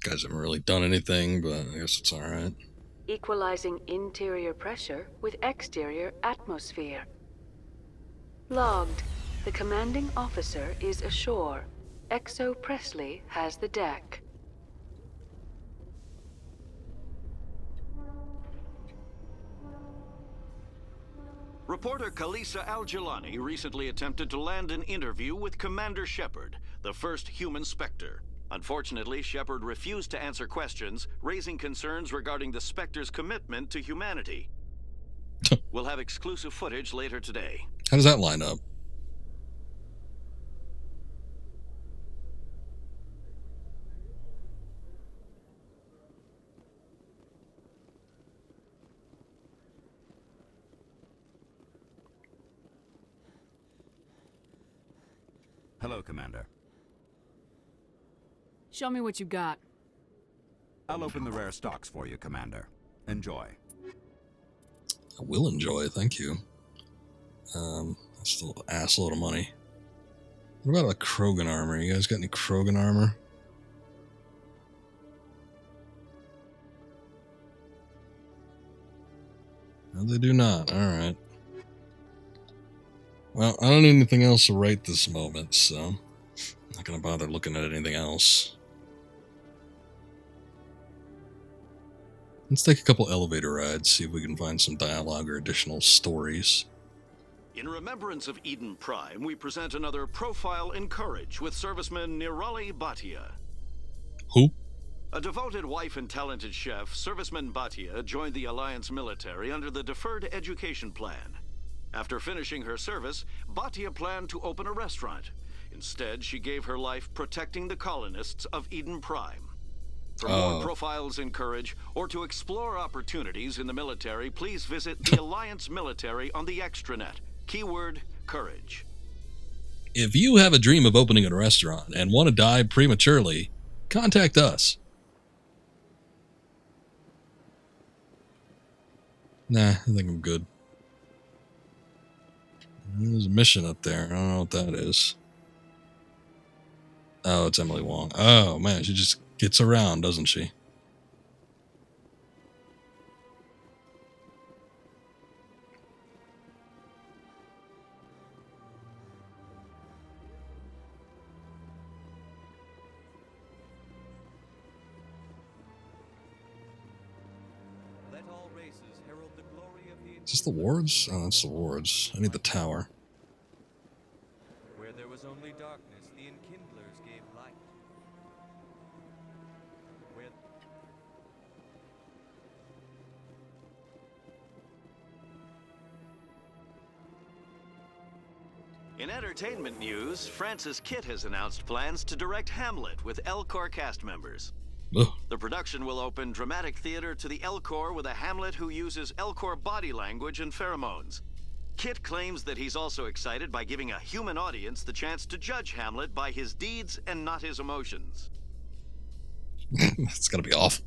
Guys haven't really done anything, but I guess it's alright. Equalizing interior pressure with exterior atmosphere. Logged. The commanding officer is ashore. Exo Presley has the deck. Reporter Kalisa Al-Jilani recently attempted to land an interview with Commander Shepard, the first human Spectre. Unfortunately, Shepard refused to answer questions, raising concerns regarding the Spectre's commitment to humanity. We'll have exclusive footage later today. How does that line up? Hello, Commander. Show me what you got. I'll open the rare stocks for you, Commander. Enjoy. I will enjoy, thank you. That's still an assload of money. What about a Krogan armor? You guys got any Krogan armor? No, they do not. Alright. Well, I don't need anything else right this moment, so I'm not going to bother looking at anything else. Let's take a couple elevator rides, see if we can find some dialogue or additional stories. In remembrance of Eden Prime, we present another profile in courage with serviceman Nirali Bhatia. Who? A devoted wife and talented chef, serviceman Bhatia joined the Alliance military under the Deferred Education Plan. After finishing her service, Bhatia planned to open a restaurant. Instead, she gave her life protecting the colonists of Eden Prime. For more profiles in courage, or to explore opportunities in the military, please visit the Alliance Military on the extranet. Keyword, courage. If you have a dream of opening a restaurant and want to die prematurely, contact us. Nah, I think I'm good. There's a mission up there. I don't know what that is. Oh, it's Emily Wong. Oh, man, she just gets around, doesn't she? Let all races herald the glory of the... Is this the wards? Oh, that's the wards. I need the tower. Where there was only darkness, the enkindlers gave light. Where... In entertainment news, Francis Kitt has announced plans to direct Hamlet with Elcor cast members. Ugh. The production will open dramatic theater to the Elcor with a Hamlet who uses Elcor body language and pheromones. Kitt claims that he's also excited by giving a human audience the chance to judge Hamlet by his deeds and not his emotions. It's gonna be awful.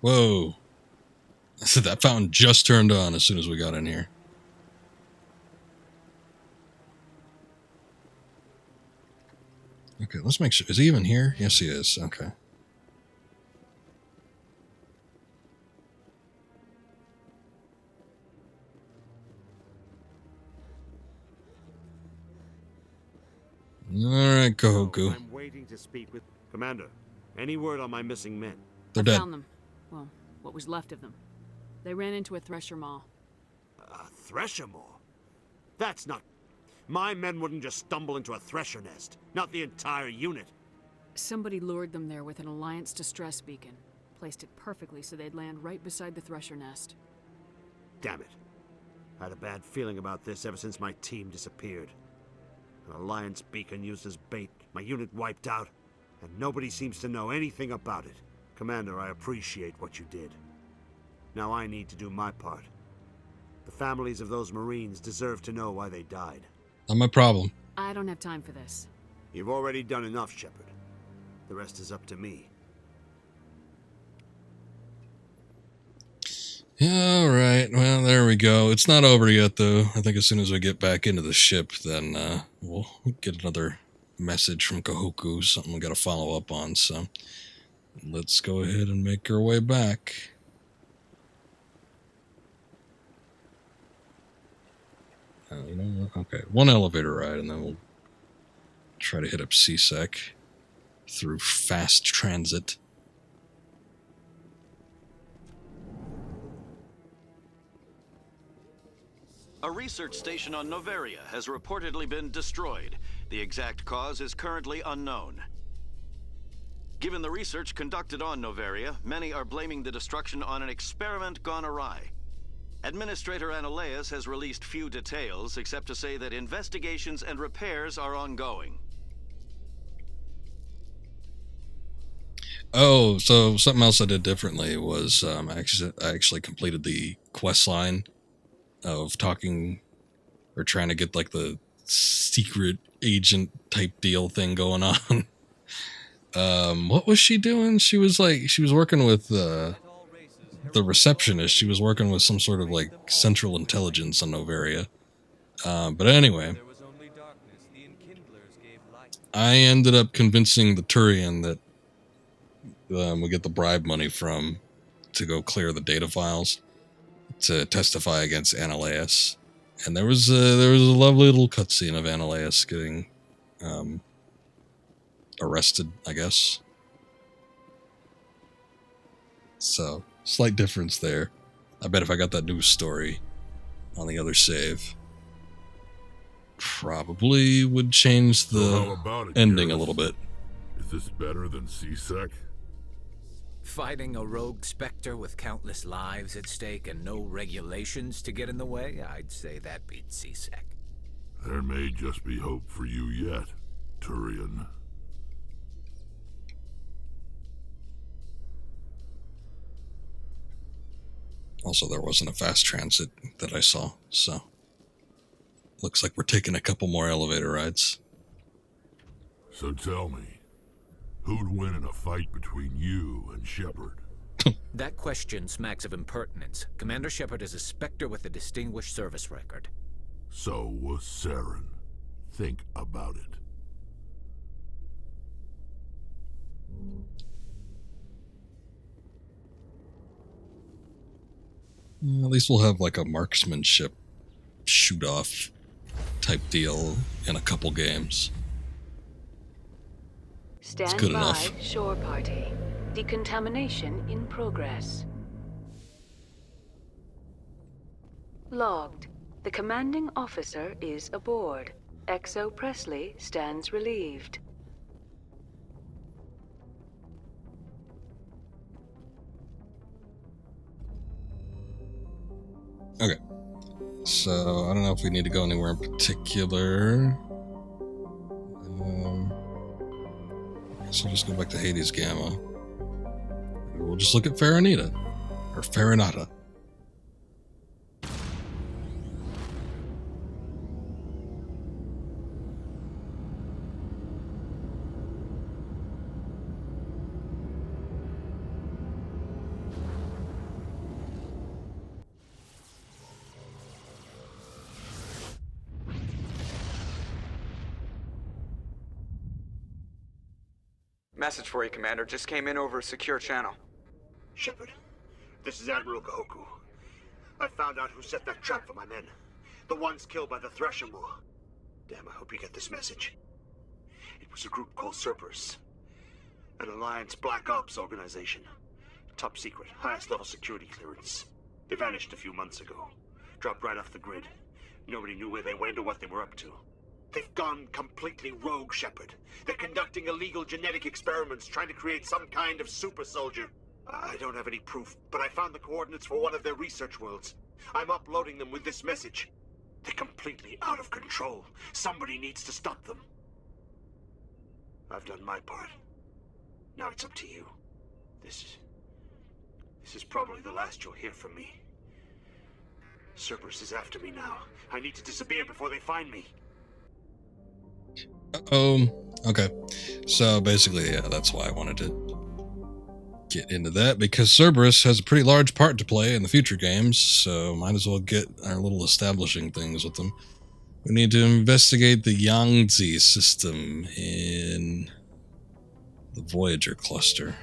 Whoa. I said that fountain just turned on as soon as we got in here. Okay, let's make sure. Is he even here? Yes, he is. Okay. Alright, Kahoku. I'm waiting to speak with... Commander, any word on my missing men? They're I dead. found them. Well, what was left of them. They ran into a thresher maw. A thresher maw? That's not... My men wouldn't just stumble into a thresher nest. Not the entire unit. Somebody lured them there with an Alliance distress beacon. Placed it perfectly so they'd land right beside the thresher nest. Damn it. I had a bad feeling about this ever since my team disappeared. An Alliance beacon used as bait, my unit wiped out, and nobody seems to know anything about it. Commander, I appreciate what you did. Now I need to do my part. The families of those Marines deserve to know why they died. Not my problem. I don't have time for this. You've already done enough, Shepard. The rest is up to me. Yeah, all right. Well, there we go. It's not over yet, though. I think as soon as we get back into the ship, then we'll get another message from Kahoku, something we got to follow up on. So let's go ahead and make our way back. You know what? Okay, one elevator ride, and then we'll try to hit up CSEC through fast transit. A research station on Noveria has reportedly been destroyed. The exact cause is currently unknown. Given the research conducted on Noveria, many are blaming the destruction on an experiment gone awry. Administrator Analeas has released few details, except to say that investigations and repairs are ongoing. Oh, so something else I did differently was I actually completed the quest line of talking or trying to get like the secret agent type deal thing going on. What was she doing? She was working with the receptionist. She was working with some sort of like central intelligence on Noveria. But anyway, I ended up convincing the Turian that we get the bribe money from to go clear the data files to testify against Analeas. And there was a lovely little cutscene of Analeas getting arrested, I guess. So, slight difference there. I bet if I got that news story on the other save, probably would change the ending a little bit. Is this better than CSEC? Fighting a rogue Spectre with countless lives at stake and no regulations to get in the way? I'd say that beats CSEC. There may just be hope for you yet, Turian. Also, there wasn't a fast transit that I saw, so looks like we're taking a couple more elevator rides. So tell me, who'd win in a fight between you and Shepard? That question smacks of impertinence. Commander Shepard is a Spectre with a distinguished service record. So was Saren. Think about it. At least we'll have like a marksmanship shoot-off type deal in a couple games. Stand it's good by, enough. shore party. Decontamination in progress. Logged. The commanding officer is aboard. XO Presley stands relieved. Okay. So, I don't know if we need to go anywhere in particular. So we'll just go back to Hades Gamma. We'll just look at Farinata. Or Farinata. Message for you, Commander. Just came in over a secure channel. Shepard, this is Admiral Kahoku. I found out who set that trap for my men. The ones killed by the Thresher Maw. Damn, I hope you get this message. It was a group called Cerberus. An Alliance Black Ops organization. Top secret, highest level security clearance. They vanished a few months ago. Dropped right off the grid. Nobody knew where they went or what they were up to. They've gone completely rogue, Shepard. They're conducting illegal genetic experiments, trying to create some kind of super soldier. I don't have any proof, but I found the coordinates for one of their research worlds. I'm uploading them with this message. They're completely out of control. Somebody needs to stop them. I've done my part. Now it's up to you. This is probably the last you'll hear from me. Cerberus is after me now. I need to disappear before they find me. Okay. So basically, yeah, that's why I wanted to get into that, because Cerberus has a pretty large part to play in the future games, so might as well get our little establishing things with them. We need to investigate the Yangtze system in the Voyager cluster.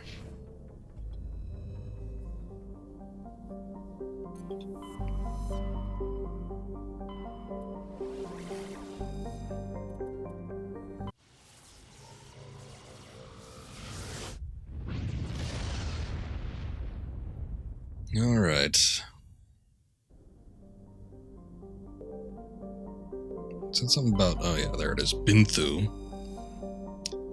All right. Said something about, oh yeah, there it is, Binthu.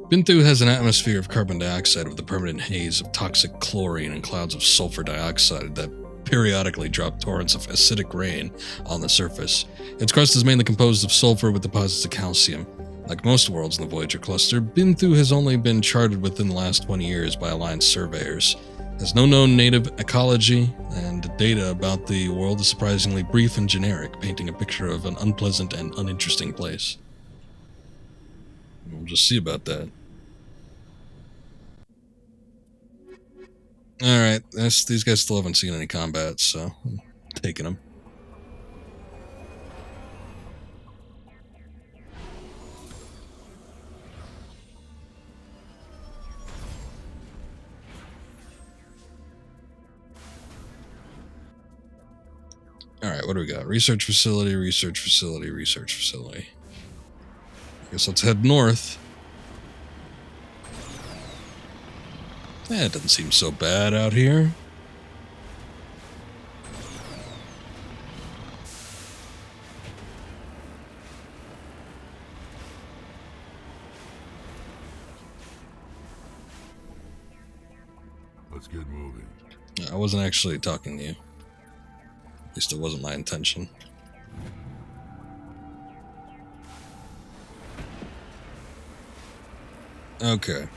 Binthu has an atmosphere of carbon dioxide with a permanent haze of toxic chlorine and clouds of sulfur dioxide that periodically drop torrents of acidic rain on the surface. Its crust is mainly composed of sulfur with deposits of calcium. Like most worlds in the Voyager cluster, Binthu has only been charted within the last 20 years by Alliance surveyors. Has no known native ecology, and data about the world is surprisingly brief and generic, painting a picture of an unpleasant and uninteresting place. We'll just see about that. Alright, these guys still haven't seen any combat, so I'm taking them. Alright, what do we got? Research facility, research facility, research facility. I guess let's head north. It doesn't seem so bad out here. Let's get moving. I wasn't actually talking to you. At least it wasn't my intention. Okay.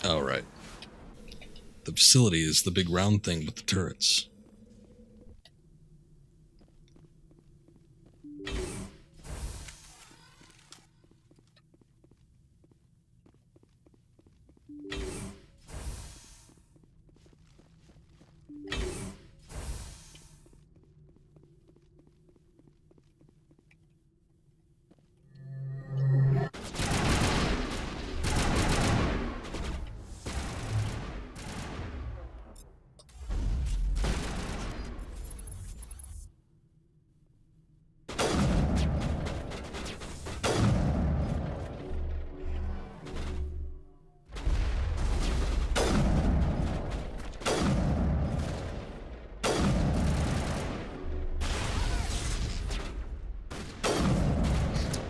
Oh, right. The facility is the big round thing with the turrets.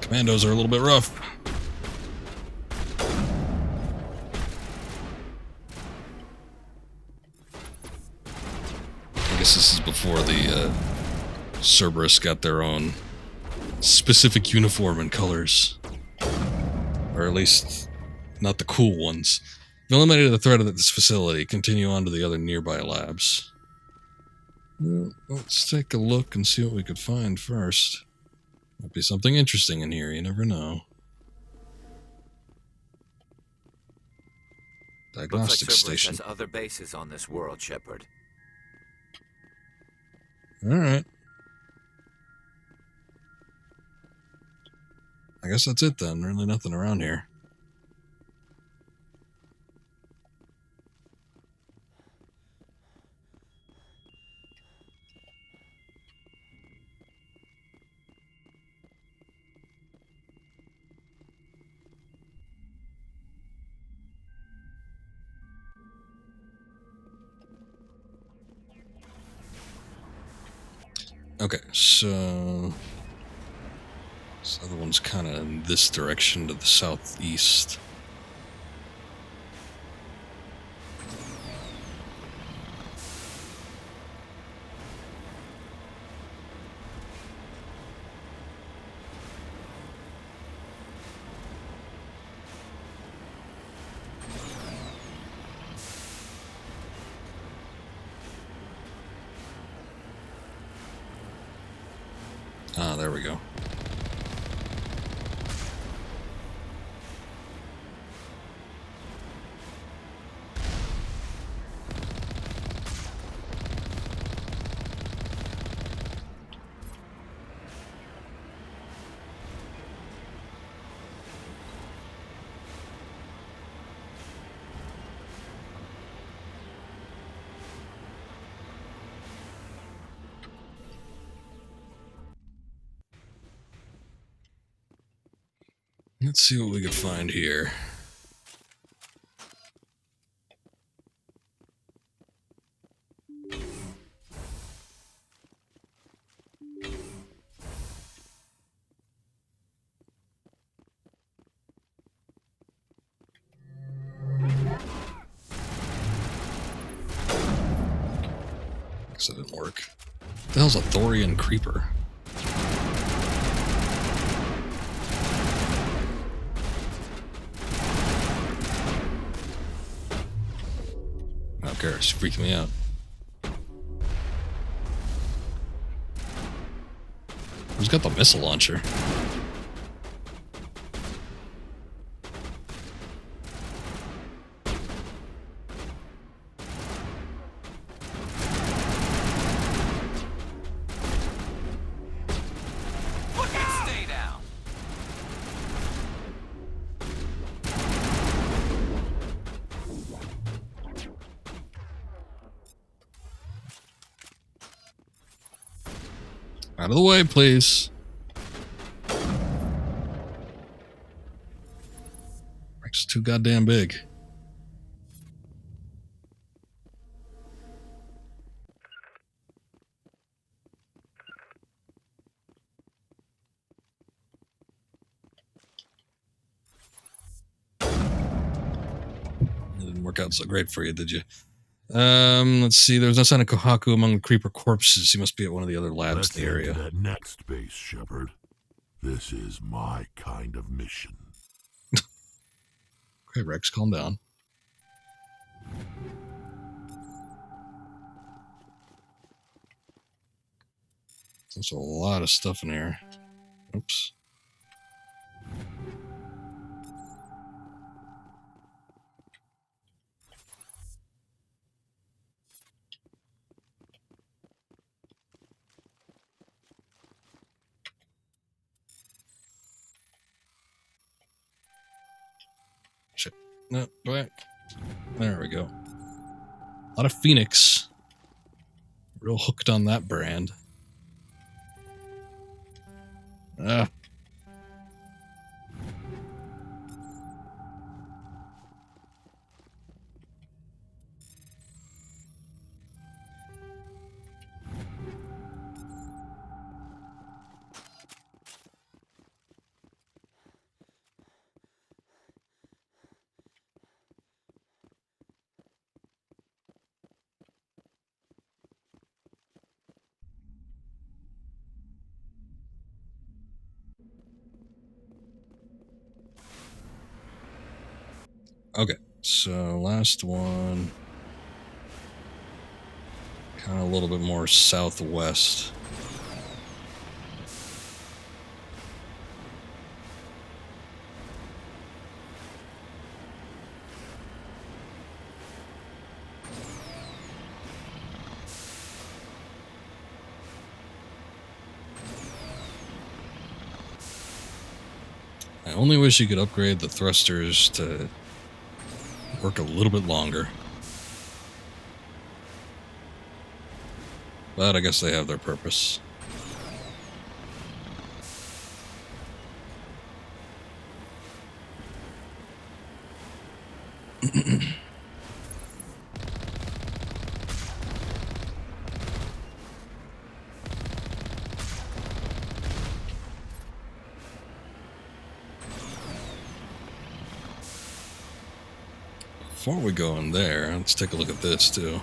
Commandos are a little bit rough. I guess this is before the Cerberus got their own specific uniform and colors. Or at least, not the cool ones. You've eliminated the threat at this facility. Continue on to the other nearby labs. Well, let's take a look and see what we could find first. Might be something interesting in here, you never know. Looks like Diagnostic Cerberus station. has other bases on this world, Shepard. Alright. I guess that's it then. Really nothing around here. Okay, so this other one's kind of in this direction to the southeast. Ah, there we go. Let's see what we can find here. Guess that didn't work. What the hell's a Thorian creeper? Oh, Garrus, freaking me out. Who's got the missile launcher? Stay down. Out of the way, please. It's too goddamn big. It didn't work out so great for you, did you? Let's see. There's no sign of Kohaku among the creeper corpses. He must be at one of the other labs in the area. That next base, Shepard. This is my kind of mission. Okay, Rex, calm down. There's a lot of stuff in here. Oops. Shit. No, back. There we go. A lot of Phoenix. Real hooked on that brand. Ah. Okay, so last one. Kind of a little bit more southwest. I only wish you could upgrade the thrusters to work a little bit longer. But I guess they have their purpose. Before we go in there, let's take a look at this too.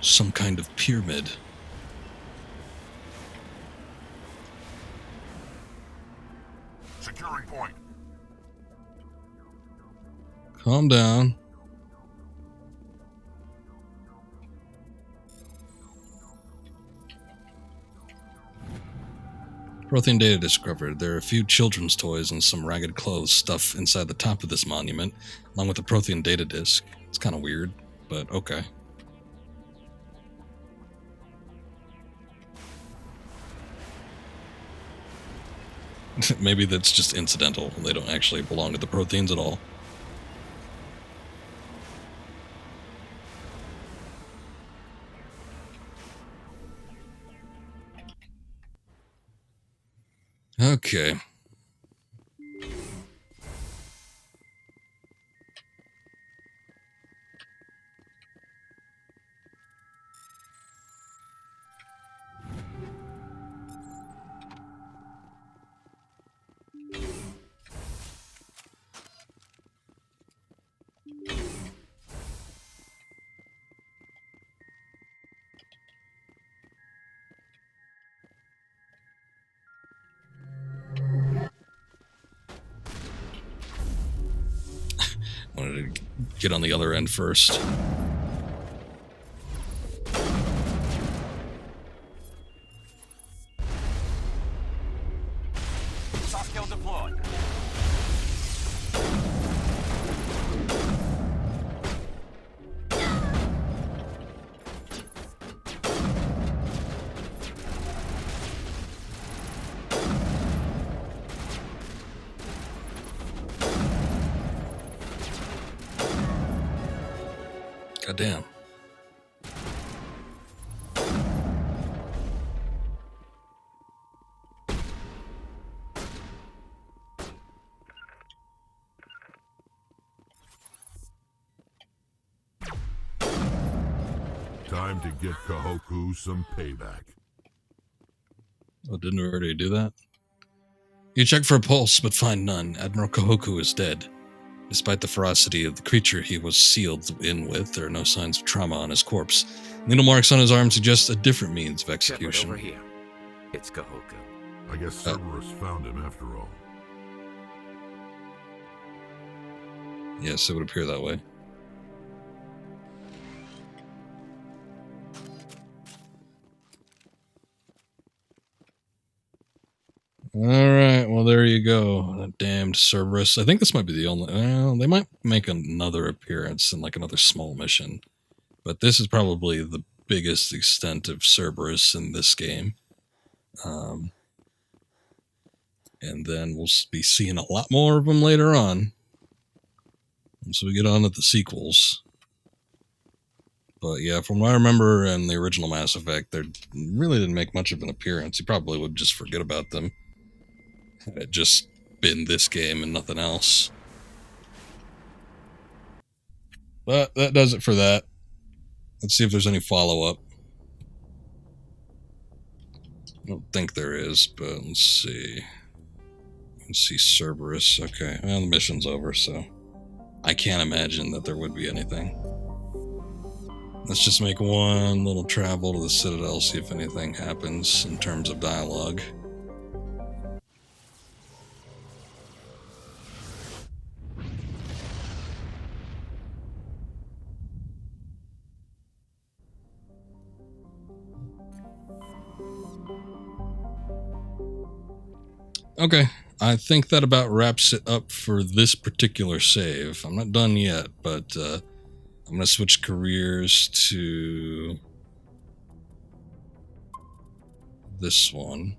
Some kind of pyramid. Securing point. Calm down. Prothean data discovered. There are a few children's toys and some ragged clothes stuffed inside the top of this monument, along with the Prothean data disk. It's kind of weird, but okay. Maybe that's just incidental. They don't actually belong to the Protheans at all. Okay. Wanted to get on the other end first. Soft kill deployed. Goddamn. Time to get Kahoku some payback. Oh, didn't we already do that? You check for a pulse, but find none. Admiral Kahoku is dead. Despite the ferocity of the creature he was sealed in with, there are no signs of trauma on his corpse. Needle marks on his arm suggest a different means of execution. Shepard, over here. It's Kahoku. I guess Cerberus found him after all. Yes, it would appear that way. Alright, well there you go. That damned Cerberus. I think this might be the only... Well, they might make another appearance in like another small mission. But this is probably the biggest extent of Cerberus in this game. And then we'll be seeing a lot more of them later on. Once we get on to the sequels. But yeah, from what I remember in the original Mass Effect, they really didn't make much of an appearance. You probably would just forget about them. Had it just been this game and nothing else. But that does it for that. Let's see if there's any follow-up. I don't think there is, but let's see. Let's see Cerberus. Okay, well, the mission's over, so I can't imagine that there would be anything. Let's just make one little travel to the Citadel, see if anything happens in terms of dialogue. Okay, I think that about wraps it up for this particular save. I'm not done yet, but I'm going to switch careers to this one.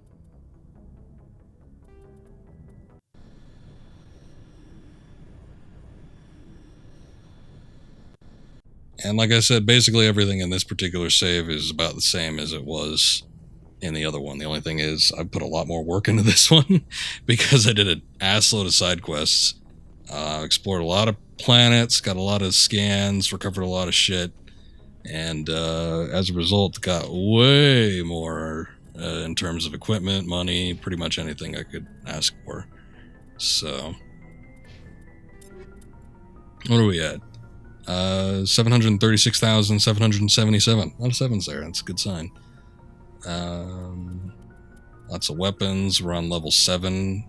And like I said, basically everything in this particular save is about the same as it was in the other one. The only thing is I put a lot more work into this one because I did an assload of side quests. Explored a lot of planets, got a lot of scans, recovered a lot of shit, and as a result got way more in terms of equipment, money, pretty much anything I could ask for. So what are we at? 736,777. A lot of sevens there. That's a good sign. Lots of weapons. We're on level 7.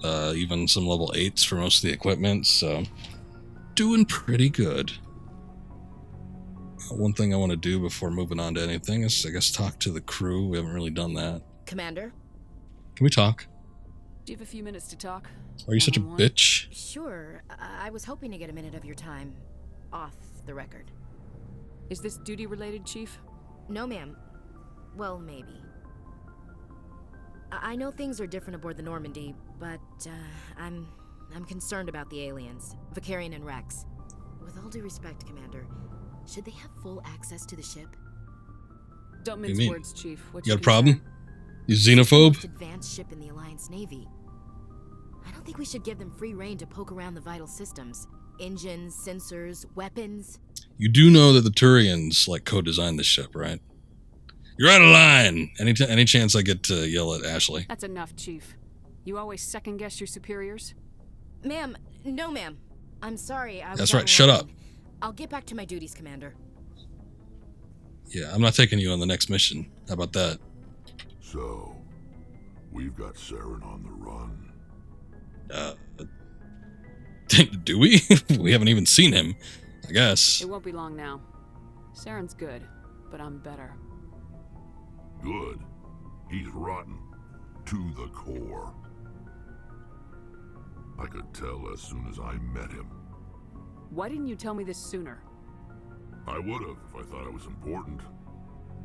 Even some level 8s for most of the equipment. So doing pretty good. One thing I want to do before moving on to anything is, I guess, talk to the crew. We haven't really done that. Commander? Can we talk? Do you have a few minutes to talk? Are you such a bitch? Sure. I was hoping to get a minute of your time. Off the record. Is this duty-related, Chief? No, ma'am. Well, maybe. I know things are different aboard the Normandy, but I'm concerned about the aliens, Vicarian and Rex. With all due respect, Commander, should they have full access to the ship? Don't mince words, Chief. What's You got your a problem? concern? You xenophobe? Most advanced ship in the Alliance Navy. I don't think we should give them free rein to poke around the vital systems. Engines, sensors, weapons. You do know that the Turians like co-designed this ship, right? You're out of line. Any chance I get to yell at Ashley? That's enough, Chief. You always second-guess your superiors? Ma'am, no, ma'am. I'm sorry. That's right. Shut up. I'll get back to my duties, Commander. Yeah, I'm not taking you on the next mission. How about that? So, we've got Saren on the run. Do we? We haven't even seen him, I guess. It won't be long now. Saren's good, but I'm better. Good. He's rotten. To the core. I could tell as soon as I met him. Why didn't you tell me this sooner? I would have if I thought it was important.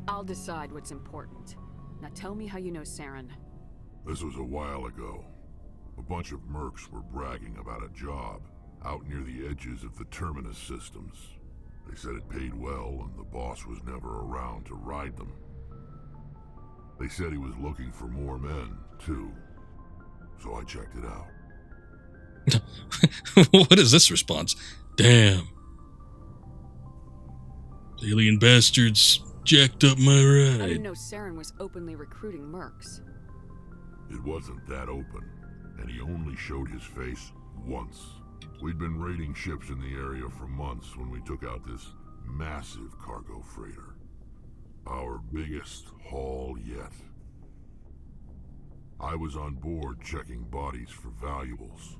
I'll decide what's important. Now tell me how you know Saren. This was a while ago. A bunch of mercs were bragging about a job out near the edges of the Terminus systems. They said it paid well and the boss was never around to ride them. They said he was looking for more men, too. So I checked it out. What is this response? Damn. Alien bastards jacked up my ride. I didn't know Saren was openly recruiting mercs. It wasn't that open, and he only showed his face once. We'd been raiding ships in the area for months when we took out this massive cargo freighter. Our biggest haul yet. I was on board checking bodies for valuables,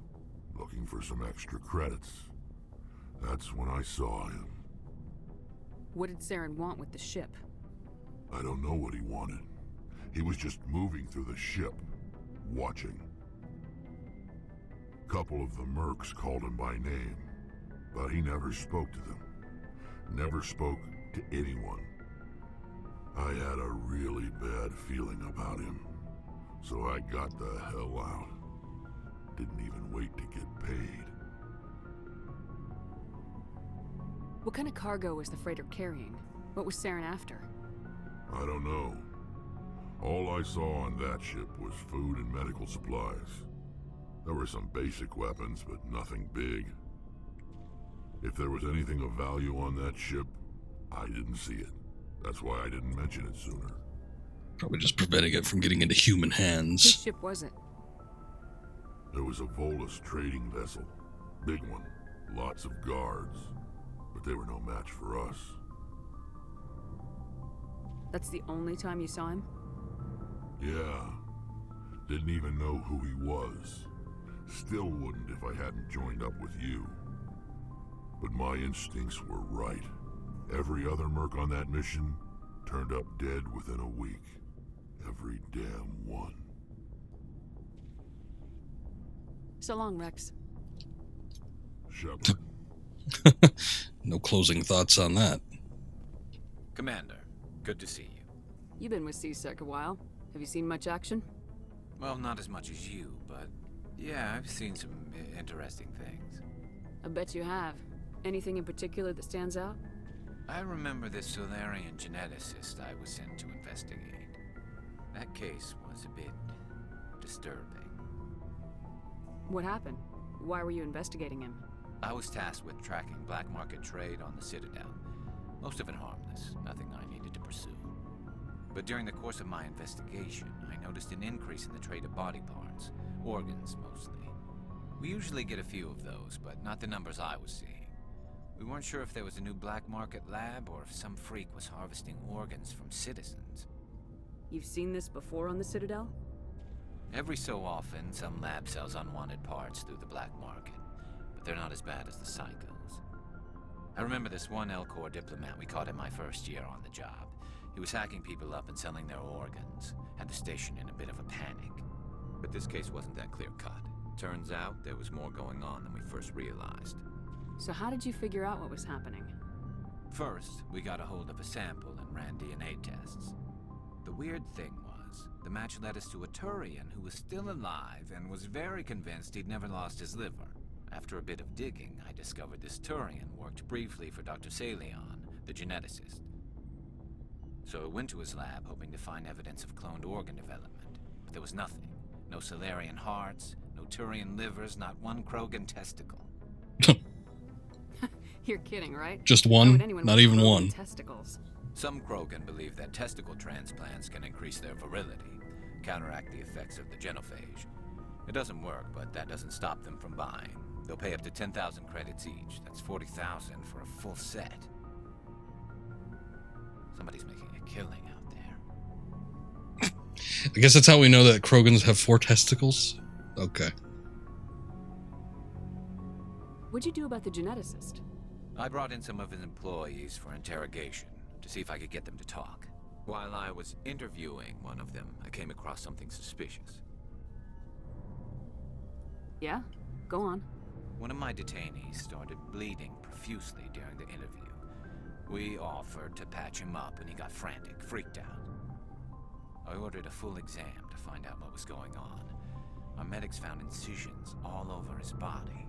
looking for some extra credits. That's when I saw him. What did Saren want with the ship? I don't know what he wanted. He was just moving through the ship, watching. A couple of the mercs called him by name, but he never spoke to them. Never spoke to anyone. I had a really bad feeling about him, so I got the hell out. Didn't even wait to get paid. What kind of cargo was the freighter carrying? What was Saren after? I don't know. All I saw on that ship was food and medical supplies. There were some basic weapons, but nothing big. If there was anything of value on that ship, I didn't see it. That's why I didn't mention it sooner. Probably just preventing it from getting into human hands. Whose ship was it? There was a Volus trading vessel. Big one. Lots of guards. But they were no match for us. That's the only time you saw him? Yeah. Didn't even know who he was. Still wouldn't if I hadn't joined up with you. But my instincts were right. Every other merc on that mission turned up dead within a week. Every damn one. So long, Rex. Shepard. No closing thoughts on that. Commander, good to see you. You've been with C-Sec a while. Have you seen much action? Well, not as much as you, but yeah, I've seen some interesting things. I bet you have. Anything in particular that stands out? I remember this Solarian geneticist I was sent to investigate. That case was a bit disturbing. What happened? Why were you investigating him? I was tasked with tracking black market trade on the Citadel. Most of it harmless, nothing I needed to pursue. But during the course of my investigation, I noticed an increase in the trade of body parts, organs mostly. We usually get a few of those, but not the numbers I was seeing. We weren't sure if there was a new black market lab or if some freak was harvesting organs from citizens. You've seen this before on the Citadel? Every so often, some lab sells unwanted parts through the black market, but they're not as bad as the psychos. I remember this one L-Corps diplomat we caught in my first year on the job. He was hacking people up and selling their organs, had the station in a bit of a panic. But this case wasn't that clear-cut. Turns out there was more going on than we first realized. So how did you figure out what was happening? First, we got a hold of a sample and ran DNA tests. The weird thing was, the match led us to a Turian who was still alive and was very convinced he'd never lost his liver. After a bit of digging, I discovered this Turian worked briefly for Dr. Salion, the geneticist. So I went to his lab hoping to find evidence of cloned organ development, but there was nothing. No Solarian hearts, no Turian livers, not one Krogan testicle. You're kidding, right? Just Why would one? anyone Not want even Krogan one. Testicles? Some Krogan believe that testicle transplants can increase their virility, counteract the effects of the genophage. It doesn't work, but that doesn't stop them from buying. They'll pay up to 10,000 credits each. That's 40,000 for a full set. Somebody's making a killing out there. I guess that's how we know that Krogans have 4 testicles? Okay. What'd you do about the geneticist? I brought in some of his employees for interrogation, to see if I could get them to talk. While I was interviewing one of them, I came across something suspicious. Yeah? Go on. One of my detainees started bleeding profusely during the interview. We offered to patch him up, and he got frantic, freaked out. I ordered a full exam to find out what was going on. Our medics found incisions all over his body,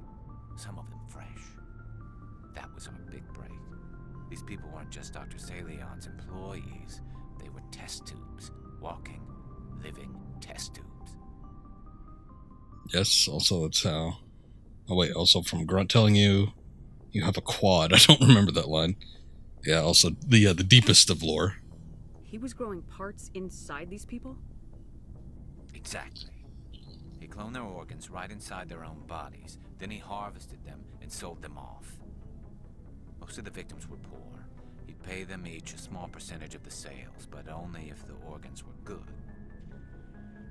some of them fresh. That was our big break. These people weren't just Dr. Salion's employees. They were test tubes. Walking, living test tubes. Yes, also it's how... Oh wait, also from Grunt telling you have a quad. I don't remember that line. Yeah, also the deepest of lore. He was growing parts inside these people? Exactly. He cloned their organs right inside their own bodies. Then he harvested them and sold them off. Most of the victims were poor. He'd pay them each a small percentage of the sales, but only if the organs were good.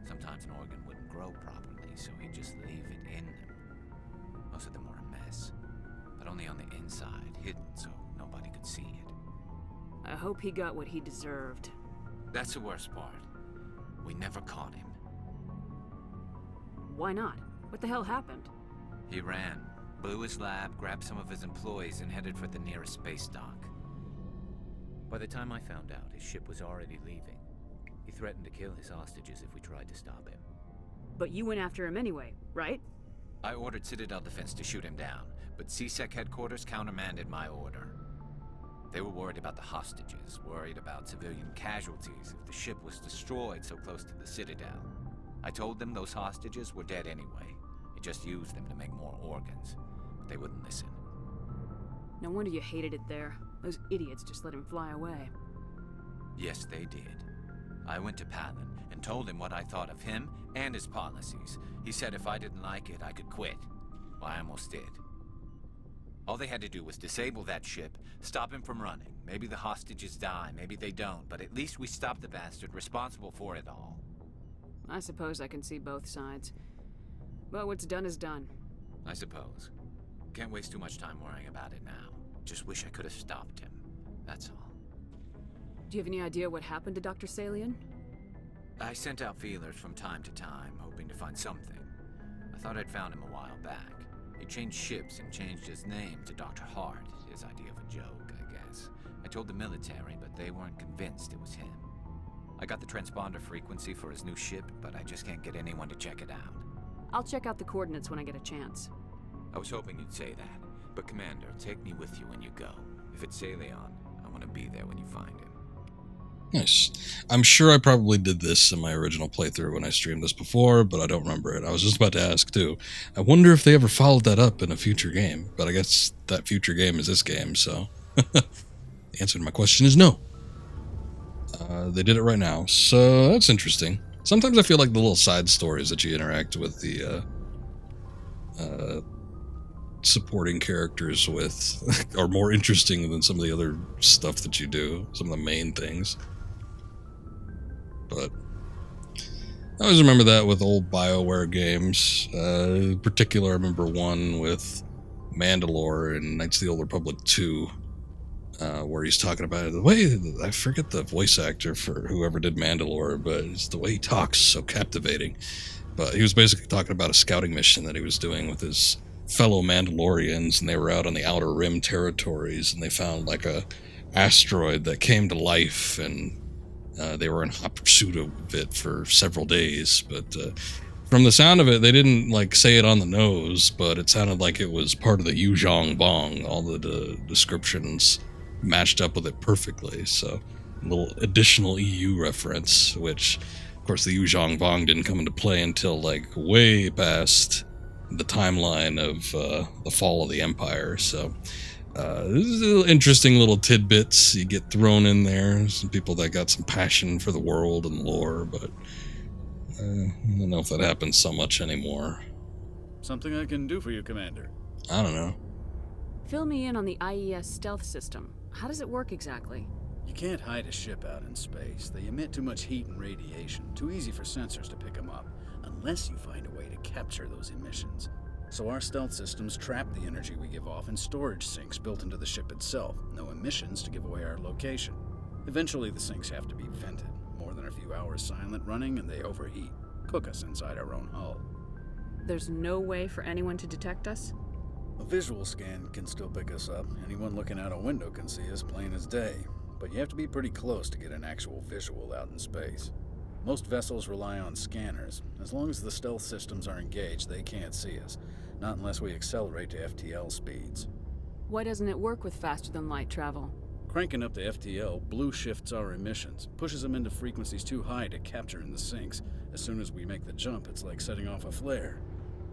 Sometimes an organ wouldn't grow properly, so he'd just leave it in them. Most of them were a mess, but only on the inside, hidden so nobody could see it. I hope he got what he deserved. That's the worst part. We never caught him. Why not? What the hell happened? He ran, blew his lab, grabbed some of his employees, and headed for the nearest space dock. By the time I found out, his ship was already leaving. He threatened to kill his hostages if we tried to stop him. But you went after him anyway, right? I ordered Citadel Defense to shoot him down, but CSEC headquarters countermanded my order. They were worried about the hostages, worried about civilian casualties if the ship was destroyed so close to the Citadel. I told them those hostages were dead anyway. He just used them to make more organs, but they wouldn't listen. No wonder you hated it there. Those idiots just let him fly away. Yes, they did. I went to Palin and told him what I thought of him and his policies. He said if I didn't like it, I could quit. Well, I almost did. All they had to do was disable that ship, stop him from running. Maybe the hostages die, maybe they don't, but at least we stopped the bastard responsible for it all. I suppose I can see both sides. But what's done is done. I suppose. Can't waste too much time worrying about it now. Just wish I could have stopped him. That's all. Do you have any idea what happened to Dr. Salion? I sent out feelers from time to time, hoping to find something. I thought I'd found him a while back. He changed ships and changed his name to Dr. Hart, his idea of a joke, I guess. I told the military, but they weren't convinced it was him. I got the transponder frequency for his new ship, but I just can't get anyone to check it out. I'll check out the coordinates when I get a chance. I was hoping you'd say that, but Commander, take me with you when you go. If it's Salion, want to be there when you find him. Nice. I'm sure I probably did this in my original playthrough when I streamed this before, but I don't remember it. I was just about to ask, too. I wonder if they ever followed that up in a future game, but I guess that future game is this game, so... The answer to my question is no. They did it right now, so that's interesting. Sometimes I feel like the little side stories that you interact with the supporting characters with are more interesting than some of the other stuff that you do, some of the main things. But I always remember that with old BioWare games. In particular, I remember one with Mandalore in Knights of the Old Republic 2, where he's talking about it. The way, I forget the voice actor for whoever did Mandalore, but it's the way he talks so captivating. But he was basically talking about a scouting mission that he was doing with his fellow Mandalorians, and they were out on the Outer Rim territories, and they found like a asteroid that came to life, and they were in hot pursuit of it for several days. But from the sound of it, they didn't like say it on the nose, but it sounded like it was part of the Yuzhong Bong. All the descriptions matched up with it perfectly. So a little additional EU reference, which of course the Yuzhong Bong didn't come into play until like way past the timeline of the fall of the Empire. So this is interesting little tidbits you get thrown in there. Some people that got some passion for the world and lore, but I don't know if that happens so much anymore. Something I can do for you, Commander. I don't know. Fill me in on the IES stealth system. How does it work exactly? You can't hide a ship out in space. They emit too much heat and radiation. Too easy for sensors to pick them up, unless you find a way to capture those emissions. So our stealth systems trap the energy we give off in storage sinks built into the ship itself. No emissions to give away our location. Eventually the sinks have to be vented. More than a few hours silent running and they overheat. Cook us inside our own hull. There's no way for anyone to detect us? A visual scan can still pick us up. Anyone looking out a window can see us plain as day. But you have to be pretty close to get an actual visual out in space. Most vessels rely on scanners. As long as the stealth systems are engaged, they can't see us. Not unless we accelerate to FTL speeds. Why doesn't it work with faster-than-light travel? Cranking up to FTL blue shifts our emissions, pushes them into frequencies too high to capture in the sinks. As soon as we make the jump, it's like setting off a flare.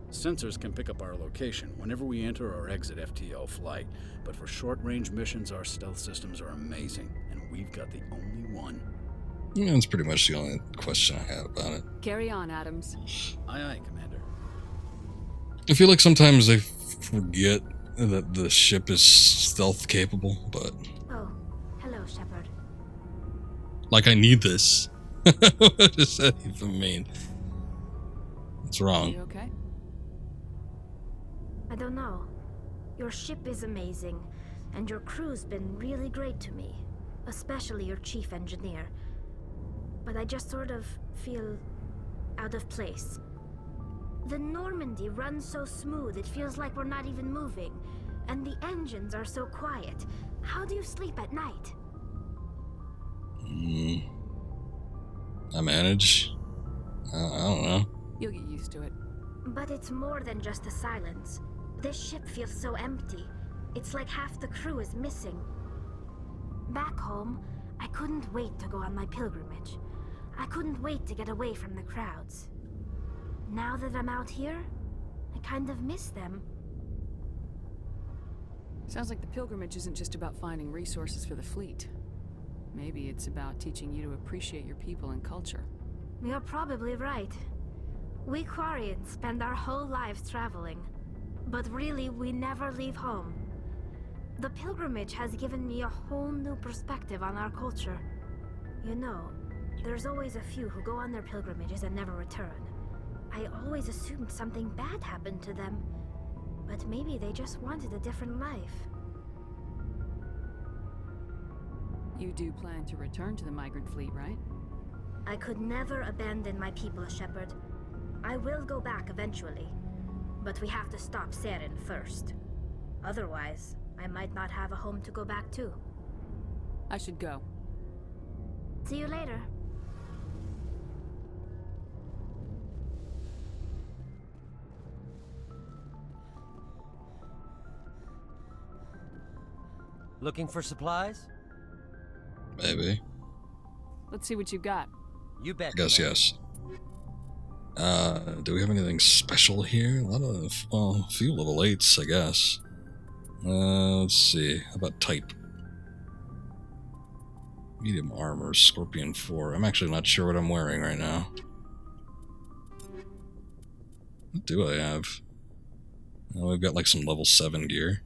Sensors can pick up our location whenever we enter or exit FTL flight, but for short-range missions, our stealth systems are amazing, and we've got the only one. Yeah, that's pretty much the only question I had about it. Carry on, Adams. Aye, aye, Commander. I feel like sometimes they forget that the ship is stealth capable, but... Oh, hello, Shepard. Like, I need this. What does that even mean? What's wrong? You okay? I don't know. Your ship is amazing, and your crew's been really great to me. Especially your chief engineer. But I just sort of feel out of place. The Normandy runs so smooth it feels like we're not even moving. And the engines are so quiet. How do you sleep at night? I manage. I don't know. You'll get used to it. But it's more than just the silence. This ship feels so empty. It's like half the crew is missing. Back home, I couldn't wait to go on my pilgrimage. I couldn't wait to get away from the crowds. Now that I'm out here, I kind of miss them. Sounds like the pilgrimage isn't just about finding resources for the fleet. Maybe it's about teaching you to appreciate your people and culture. You're probably right. We Quarians spend our whole lives traveling. But really, we never leave home. The pilgrimage has given me a whole new perspective on our culture. You know, there's always a few who go on their pilgrimages and never return. I always assumed something bad happened to them. But maybe they just wanted a different life. You do plan to return to the migrant fleet, right? I could never abandon my people, Shepard. I will go back eventually. But we have to stop Saren first. Otherwise, I might not have a home to go back to. I should go. See you later. Looking for supplies? Maybe. Let's see what you got. You bet. I guess yes. Do we have anything special here? A lot of, well, a few level 8s, I guess. Let's see. How about type? Medium armor, Scorpion 4. I'm actually not sure what I'm wearing right now. What do I have? Oh, we've got like some level 7 gear.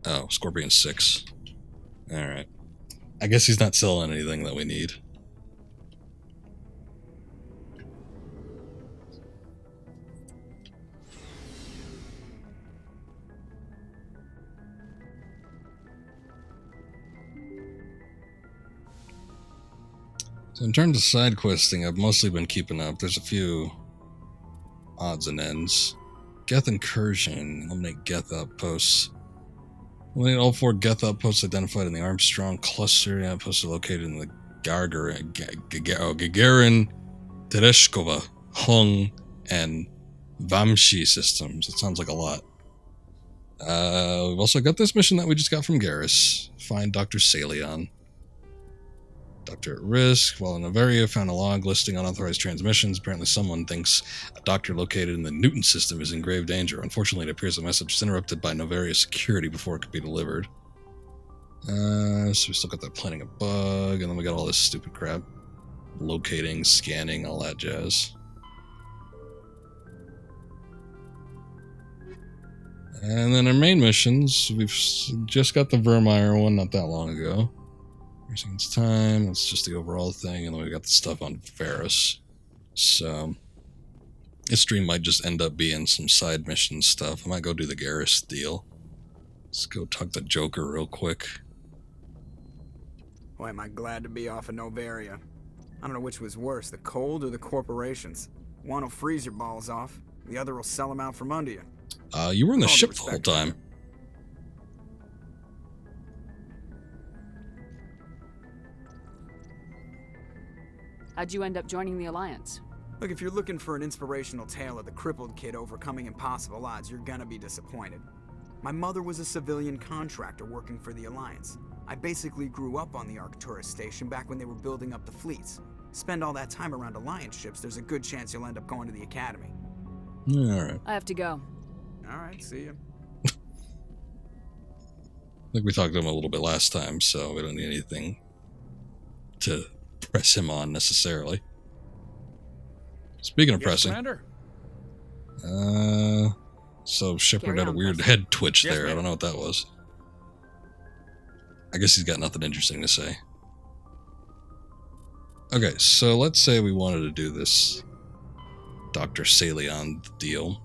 Oh, Scorpion 6. Alright. I guess he's not selling anything that we need. So in terms of side questing, I've mostly been keeping up. There's a few odds and ends. Geth Incursion. Eliminate Geth outposts. Eliminate all 4 Geth outposts identified in the Armstrong cluster. The outposts are located in the Gagarin, Tereshkova, Hung, and Vamshi systems. It sounds like a lot. We've also got this mission that we just got from Garrus. Find Dr. Salion. Doctor at risk. While Noveria found a log listing unauthorized transmissions, apparently someone thinks a doctor located in the Newton system is in grave danger. Unfortunately, it appears the message was interrupted by Noveria security before it could be delivered. So we still got that planting a bug, and then we got all this stupid crap. Locating, scanning, all that jazz. And then our main missions, we've just got the Vermeer one not that long ago. It's time, that's just the overall thing, and then we got the stuff on Ferris. So, this stream might just end up being some side mission stuff. I might go do the Garrus deal. Let's go talk to Joker real quick. Boy, am I glad to be off of Noveria. I don't know which was worse, the cold or the corporations. One will freeze your balls off, the other will sell them out from under you. You were in the ship the whole time. How'd you end up joining the Alliance? Look, if you're looking for an inspirational tale of the crippled kid overcoming impossible odds, you're gonna be disappointed. My mother was a civilian contractor working for the Alliance. I basically grew up on the Arcturus station back when they were building up the fleets. Spend all that time around Alliance ships, there's a good chance you'll end up going to the Academy. Alright. I have to go. Alright, see ya. I think we talked to him a little bit last time, so we don't need anything to press him on necessarily. Speaking of pressing, so Shepard had a weird head twitch there. I don't know what that was. I guess he's got nothing interesting to say. Okay, so let's say we wanted to do this Dr. Salion deal.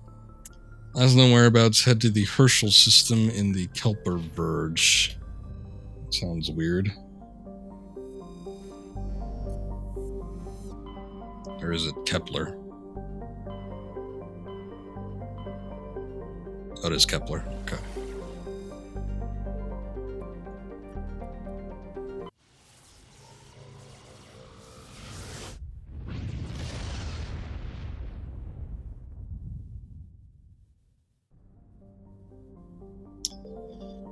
As known whereabouts, head to the Herschel system in the Kelper Verge. Sounds weird. Or is it Kepler? Oh, it is Kepler. Okay.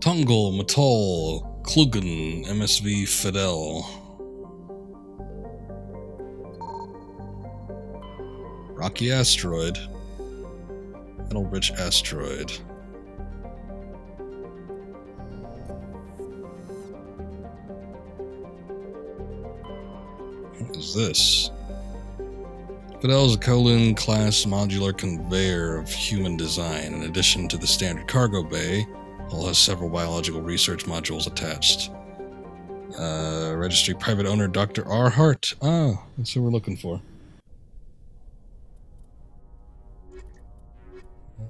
Tungul, Matal, Klugen, MSV Fidel. Rocky asteroid. Metal-rich asteroid. What is this? Fidel is a Kowloon-class modular conveyor of human design. In addition to the standard cargo bay, hull has several biological research modules attached. Registry private owner Dr. R. Hart. Ah, that's who we're looking for.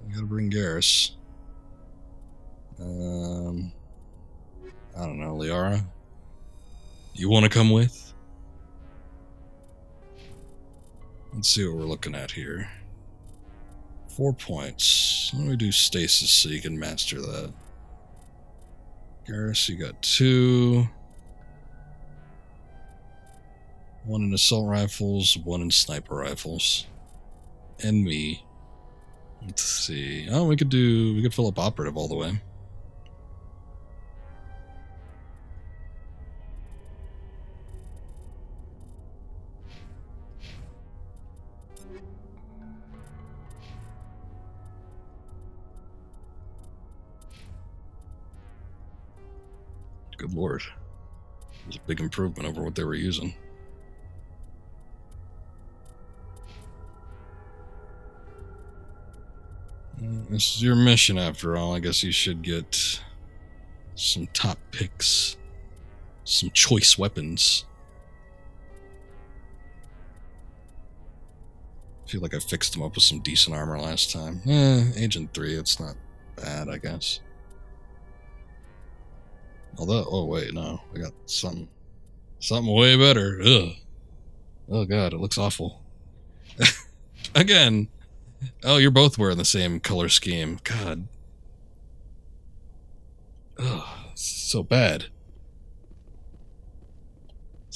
We gotta bring Garrus. I don't know, Liara? You want to come with? Let's see what we're looking at here. 4 points. Why don't we do stasis so you can master that? Garrus, you got 2. 1 in assault rifles, 1 in sniper rifles. And me. Let's see. Oh, we could fill up operative all the way. Good lord. It was a big improvement over what they were using. This is your mission after all. I guess you should get some top picks. Some choice weapons. I feel like I fixed them up with some decent armor last time. Agent 3, it's not bad, I guess. Although, oh wait, no. I got something way better. Ugh. Oh god, it looks awful. Again. Oh, you're both wearing the same color scheme. God. Ugh, so bad.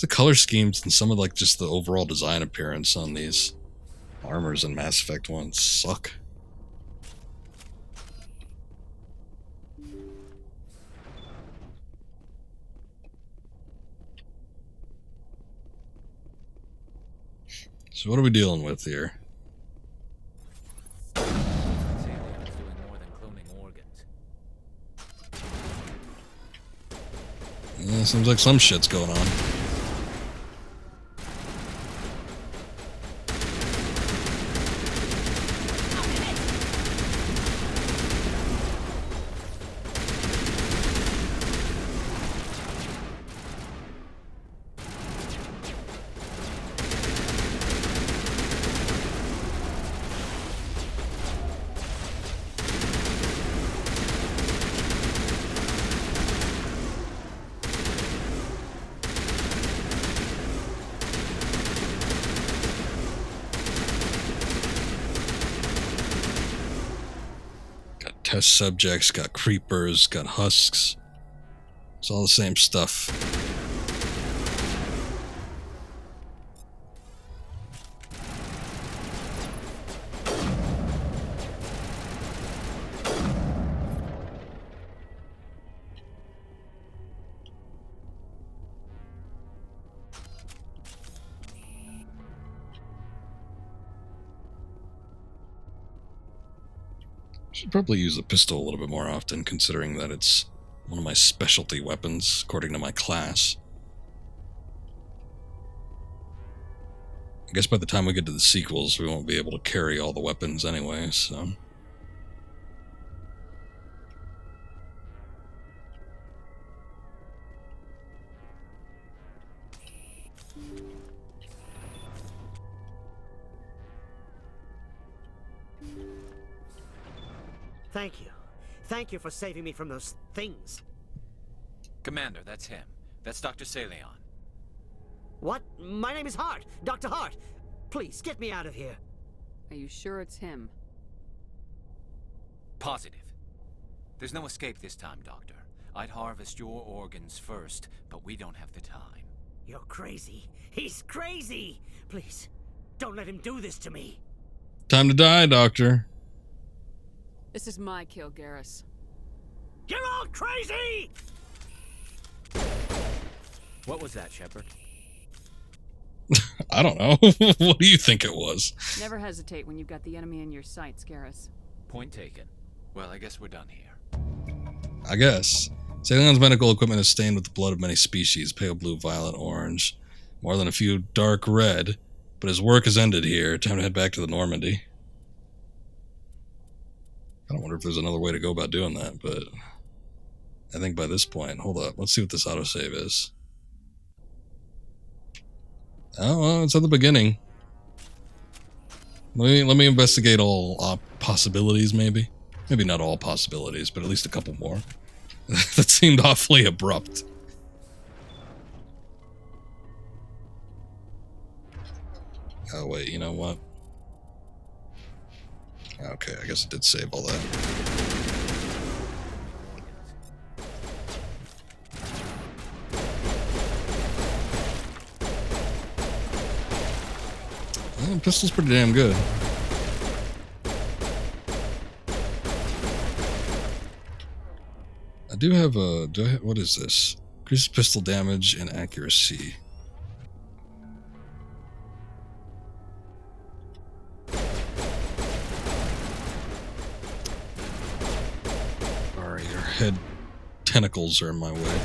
The color schemes and some of like just the overall design appearance on these armors in Mass Effect 1 suck. So what are we dealing with here? Yeah, seems like some shit's going on. Test subjects, got creepers, got husks. It's all the same stuff. Should probably use the pistol a little bit more often, considering that it's one of my specialty weapons, according to my class. I guess by the time we get to the sequels, we won't be able to carry all the weapons anyway, so... Thank you. Thank you for saving me from those things. Commander, that's him. That's Dr. Saleon. What? My name is Hart. Dr. Hart. Please, get me out of here. Are you sure it's him? Positive. There's no escape this time, Doctor. I'd harvest your organs first, but we don't have the time. You're crazy. He's crazy! Please, don't let him do this to me. Time to die, Doctor. This is my kill, Garrus. You're all crazy! What was that, Shepard? I don't know. What do you think it was? Never hesitate when you've got the enemy in your sights, Garrus. Point taken. Well, I guess we're done here. I guess. Saleon's medical equipment is stained with the blood of many species, pale blue, violet, orange, more than a few dark red, but his work is ended here. Time to head back to the Normandy. I don't wonder if there's another way to go about doing that, but I think by this point, hold up, let's see what this autosave is. Oh, well, it's at the beginning. Let me investigate all possibilities, maybe. Maybe not all possibilities, but at least a couple more. That seemed awfully abrupt. Oh, wait, you know what? Okay, I guess it did save all that. Well, the pistol's pretty damn good. do have a... what is this? Increases pistol damage and accuracy. Sorry, your head tentacles are in my way.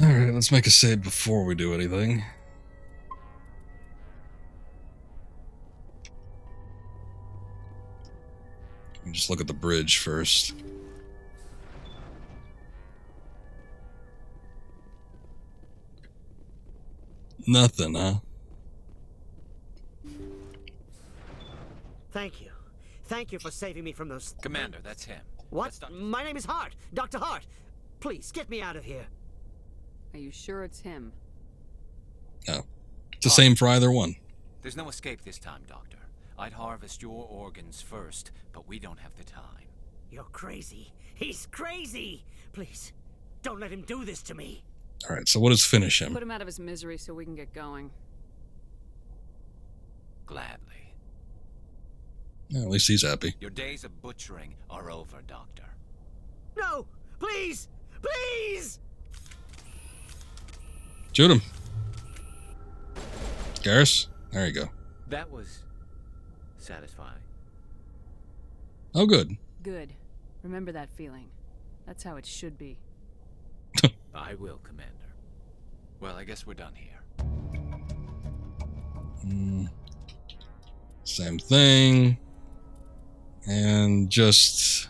Alright, let's make a save before we do anything. Just look at the bridge first. Nothing, huh? Thank you. Thank you for saving me from those... Commander, that's him. What? My name is Hart. Dr. Hart. Please, get me out of here. Are you sure it's him? No. It's the same for either one. There's no escape this time, Doctor. I'd harvest your organs first, but we don't have the time. You're crazy. He's crazy. Please, don't let him do this to me. Alright, so what does finish him? Put him out of his misery so we can get going. Gladly. Yeah, at least he's happy. Your days of butchering are over, Doctor. No! Please! Please! Shoot him. Garrus? There you go. That was... satisfying. Oh, good. Good. Remember that feeling. That's how it should be. I will, Commander. Well, I guess we're done here. Same thing. And just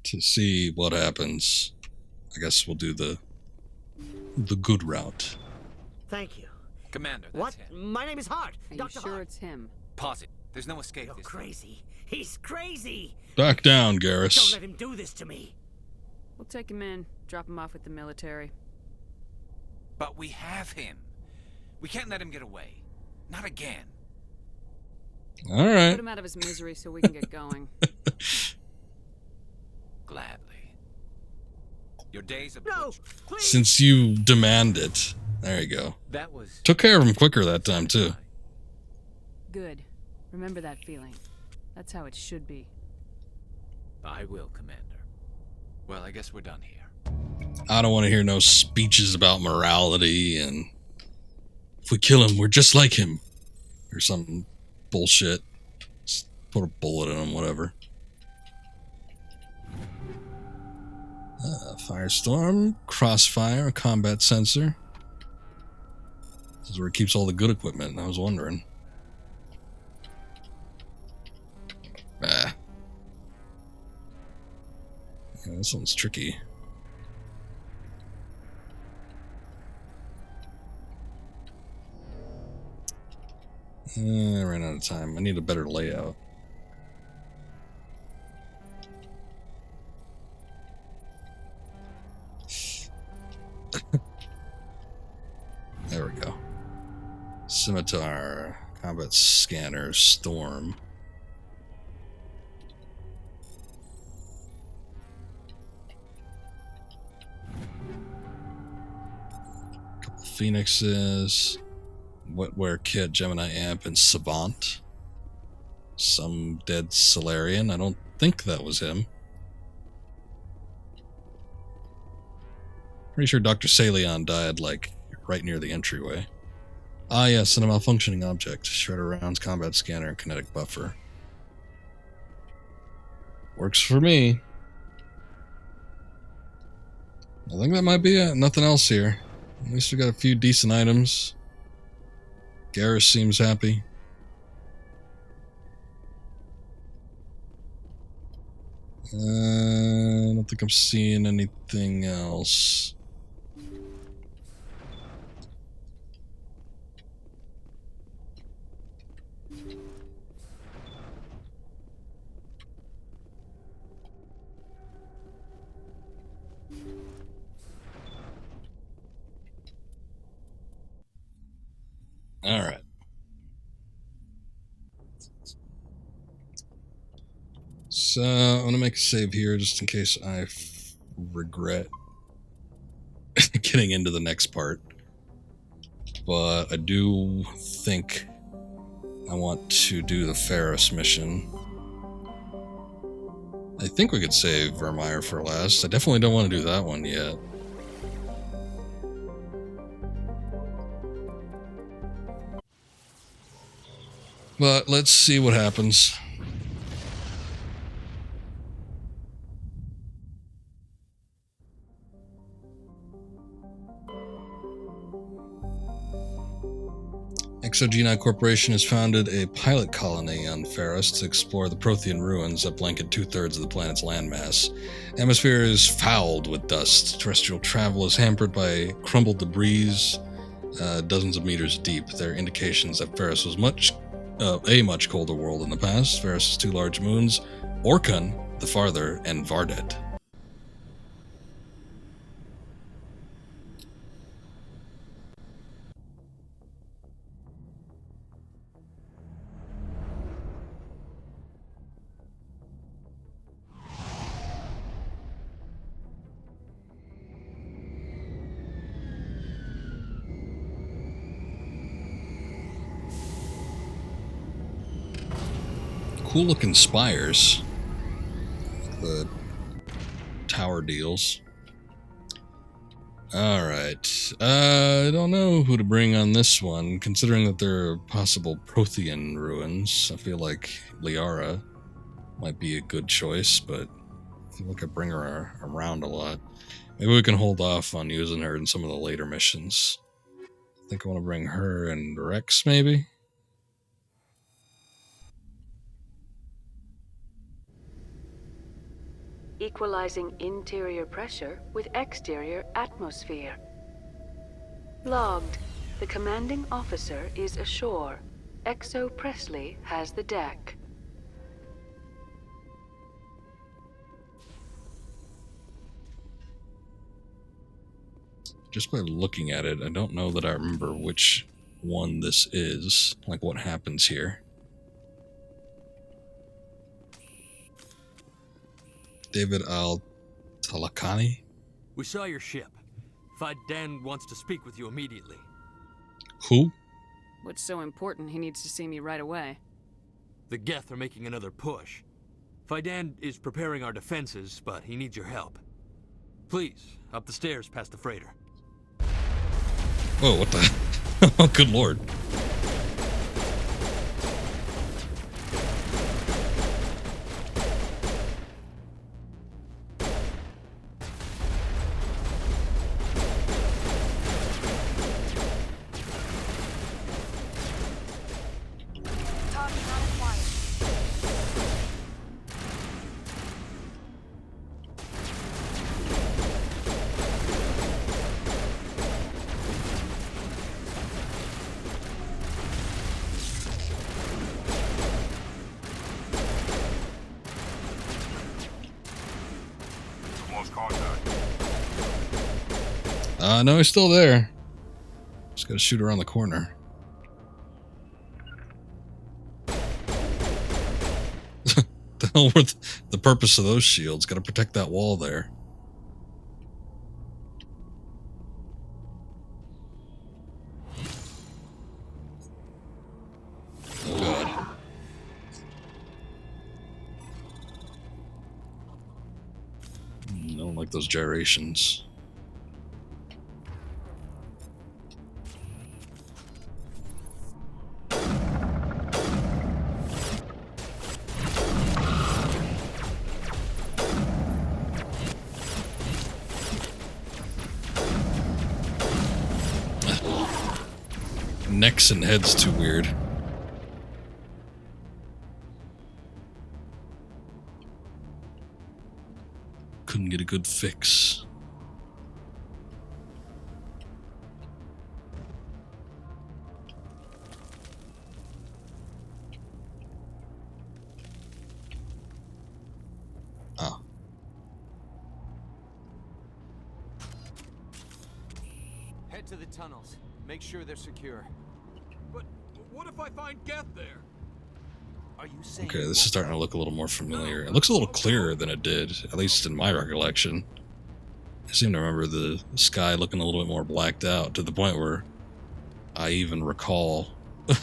to see what happens, I guess we'll do the good route. Thank you. Commander, that's what? him. My name is Hart. Are you Dr. sure Hart. it's him? Pause it. There's no escape You're this crazy. He's crazy. Back down, Garrus. Don't let him do this to me. We'll take him in, drop him off with the military. But we have him. We can't let him get away. Not again. Alright. Put him out of his misery so we can get going. Gladly. Your days of Since you demand it. There you go. That was... Took care of him quicker that time, too. Good. Remember that feeling. That's how it should be. I will, Commander. Well, I guess we're done here. I don't want to hear no speeches about morality and if we kill him, we're just like him. Or some bullshit. Just put a bullet in him, whatever. Firestorm, crossfire, combat sensor. This is where it keeps all the good equipment, I was wondering. Ah. Yeah, this one's tricky. I ran out of time. I need a better layout. There we go. Scimitar, combat scanner, storm. Couple phoenixes. Wetware kit, Gemini amp, and Savant. Some dead Solarian. I don't think that was him. Pretty sure Dr. Salion died, like, right near the entryway. Ah, yes, and a malfunctioning object. Shredder rounds, combat scanner, and kinetic buffer. Works for me. I think that might be it. Nothing else here. At least we got a few decent items. Garrus seems happy. I don't think I'm seeing anything else. All right. So I'm gonna make a save here just in case I regret getting into the next part. but I do think I want to do the Ferris mission. I think we could save Vermeer for last. I definitely don't want to do that one yet. But let's see what happens. Exogeni Corporation has founded a pilot colony on Ferris to explore the Prothean ruins that blanket 2/3 of the planet's landmass. Atmosphere is fouled with dust. Terrestrial travel is hampered by crumbled debris dozens of meters deep. There are indications that Ferris was a much colder world in the past. Ferris' 2 large moons, Orkun, the farther, and Vardet. Cool looking spires. The tower deals. Alright. I don't know who to bring on this one, considering that there are possible Prothean ruins. I feel like Liara might be a good choice, but I feel like I bring her around a lot. Maybe we can hold off on using her in some of the later missions. I think I want to bring her and Rex, maybe? Equalizing interior pressure with exterior atmosphere. Logged. The commanding officer is ashore. Exo Presley has the deck. Just by looking at it, I don't know that I remember which one this is. Like, what happens here. David Al-Talakani? We saw your ship. Faidan wants to speak with you immediately. Who? What's so important he needs to see me right away? The Geth are making another push. Faidan is preparing our defenses, but he needs your help. Please, up the stairs past the freighter. Whoa, what the? Oh, good lord. No, he's still there. Just gotta shoot around the corner. The hell with the purpose of those shields? Gotta protect that wall there. Oh god. I don't like those gyrations. Necks and heads too weird. Couldn't get a good fix. Ah. Head to the tunnels. Make sure they're secure. But what if I find Geth there? Are you saying? Okay, this is starting to look a little more familiar. It looks a little clearer than it did, at least in my recollection. I seem to remember the sky looking a little bit more blacked out, to the point where I even recall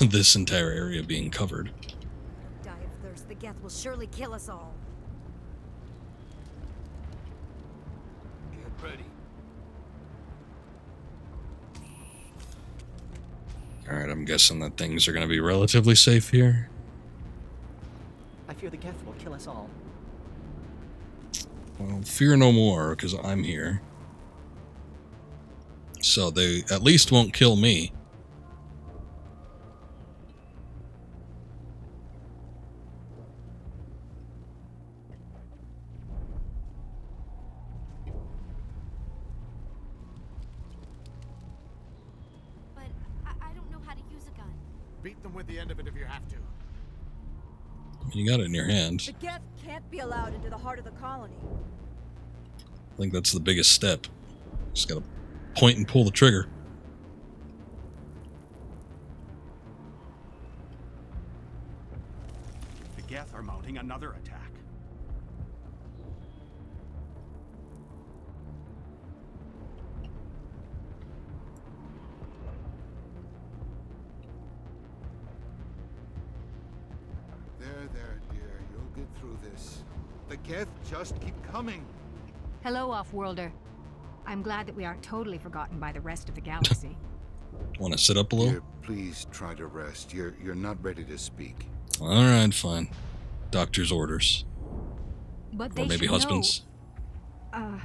this entire area being covered. Die of thirst. The Geth will surely kill us all. Get ready. Alright, I'm guessing that things are going to be relatively safe here. I fear the Geth will kill us all. Well, fear no more, because I'm here. So they at least won't kill me. But I don't know how to use a gun. Beat them with the end of it if you have to. You got it in your hand. The Geth can't be allowed into the heart of the colony. I think that's the biggest step. Just gotta point and pull the trigger. The Geth are mounting another attack. There, dear. You'll get through this. The Geth just keep coming. Hello, Off-Worlder. I'm glad that we aren't totally forgotten by the rest of the galaxy. Want to sit up a little? Dear, please try to rest. You're not ready to speak. Alright, fine. Doctor's orders. But they Or maybe should husband's. know.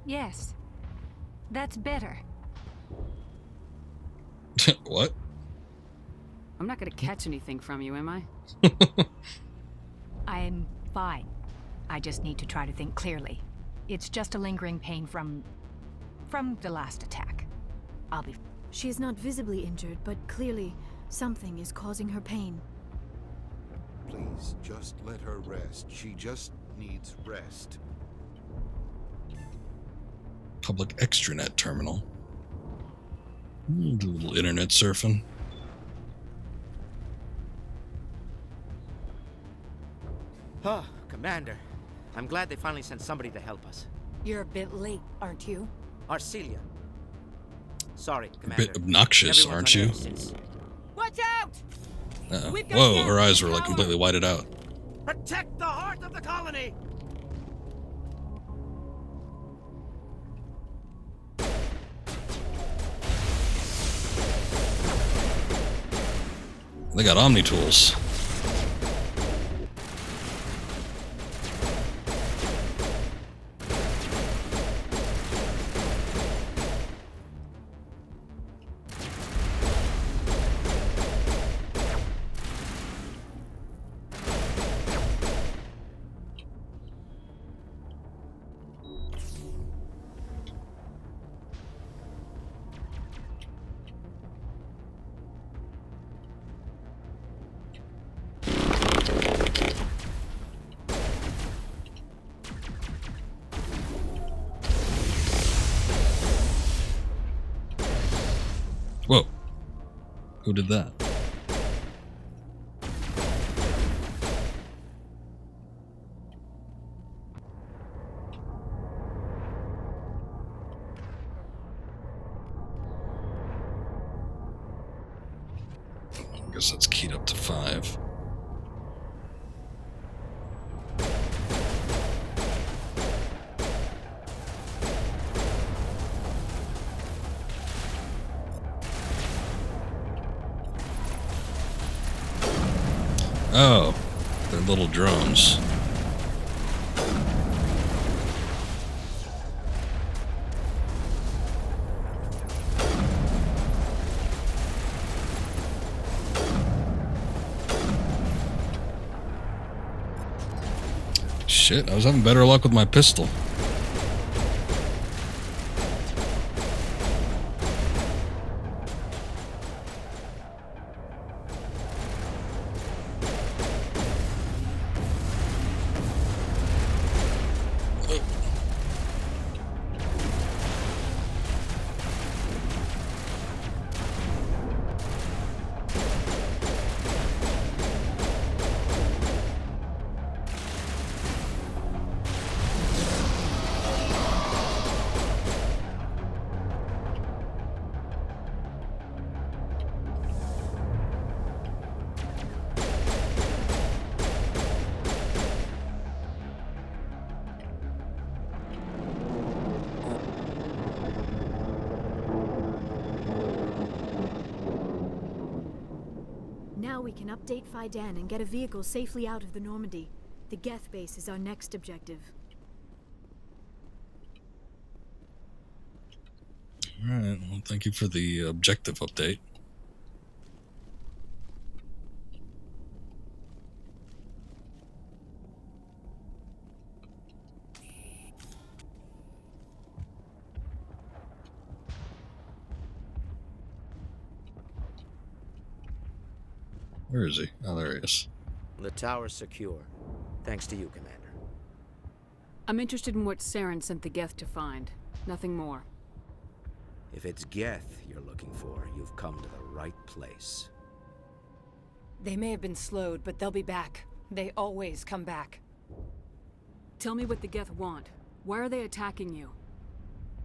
Yes. That's better. What? I'm not gonna catch anything from you, am I? I'm fine. I just need to try to think clearly. It's just a lingering pain from the last attack. I'll be... She is not visibly injured, but clearly something is causing her pain. Please, just let her rest. She just needs rest. Public extranet terminal. Do a little internet surfing. Oh, Commander. I'm glad they finally sent somebody to help us. You're a bit late, aren't you? Arcelia. Sorry, A Commander. bit obnoxious, Everyone's aren't on you? edge since- Watch out! Uh-oh. Whoa, her eyes were like completely whited out. Protect the heart of the colony! They got Omni tools. Whoa. Who did that? I guess that's keyed up to 5. Oh, they're little drones. Shit, I was having better luck with my pistol. we can update Fidan and get a vehicle safely out of the Normandy. The Geth base is our next objective. Alright, well, thank you for the objective update. Where is he? Oh, there he is. The tower's secure. Thanks to you, Commander. I'm interested in what Saren sent the Geth to find. Nothing more. If it's Geth you're looking for, you've come to the right place. They may have been slowed, but they'll be back. They always come back. Tell me what the Geth want. Why are they attacking you?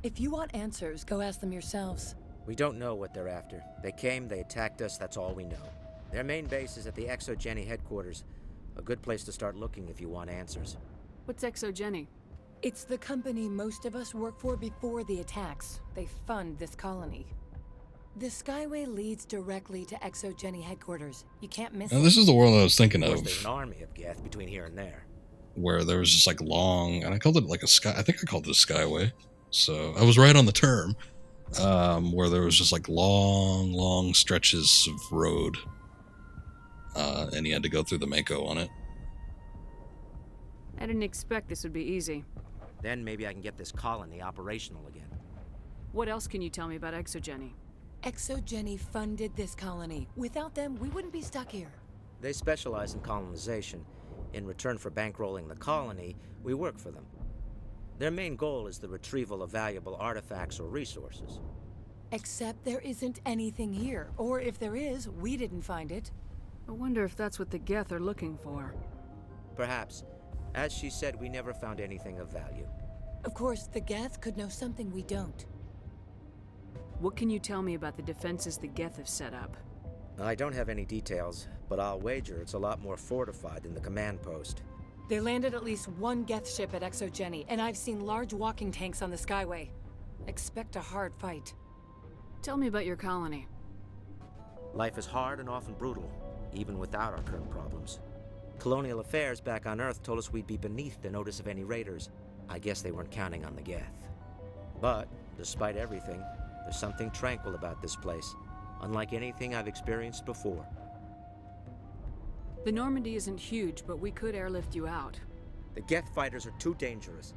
If you want answers, go ask them yourselves. We don't know what they're after. They came, they attacked us, that's all we know. Their main base is at the Exogeny headquarters. A good place to start looking if you want answers. What's Exogeny? It's the company most of us work for before the attacks. They fund this colony. The Skyway leads directly to Exogeny headquarters. You can't miss it. Now, this is the world I was thinking Of of. course, there's an army of Geth between here and there. Where there was just like long, and I called it like a sky. I think I called it a skyway. So I was right on the term. Where there was just like long stretches of road, and you had to go through the Mako on it. I didn't expect this would be easy. Then maybe I can get this colony operational again. What else can you tell me about Exogeny? Exogeny funded this colony. Without them, we wouldn't be stuck here. They specialize in colonization. In return for bankrolling the colony, we work for them. Their main goal is the retrieval of valuable artifacts or resources. Except there isn't anything here. Or if there is, we didn't find it. I wonder if that's what the Geth are looking for. Perhaps. As she said, we never found anything of value. Of course, the Geth could know something we don't. What can you tell me about the defenses the Geth have set up? I don't have any details, but I'll wager it's a lot more fortified than the command post. They landed at least one Geth ship at Exogeny, and I've seen large walking tanks on the Skyway. Expect a hard fight. Tell me about your colony. Life is hard and often brutal, even without our current problems. Colonial affairs back on Earth told us we'd be beneath the notice of any raiders. I guess they weren't counting on the Geth. But, despite everything, there's something tranquil about this place, unlike anything I've experienced before. The Normandy isn't huge, but we could airlift you out. The Geth fighters are too dangerous,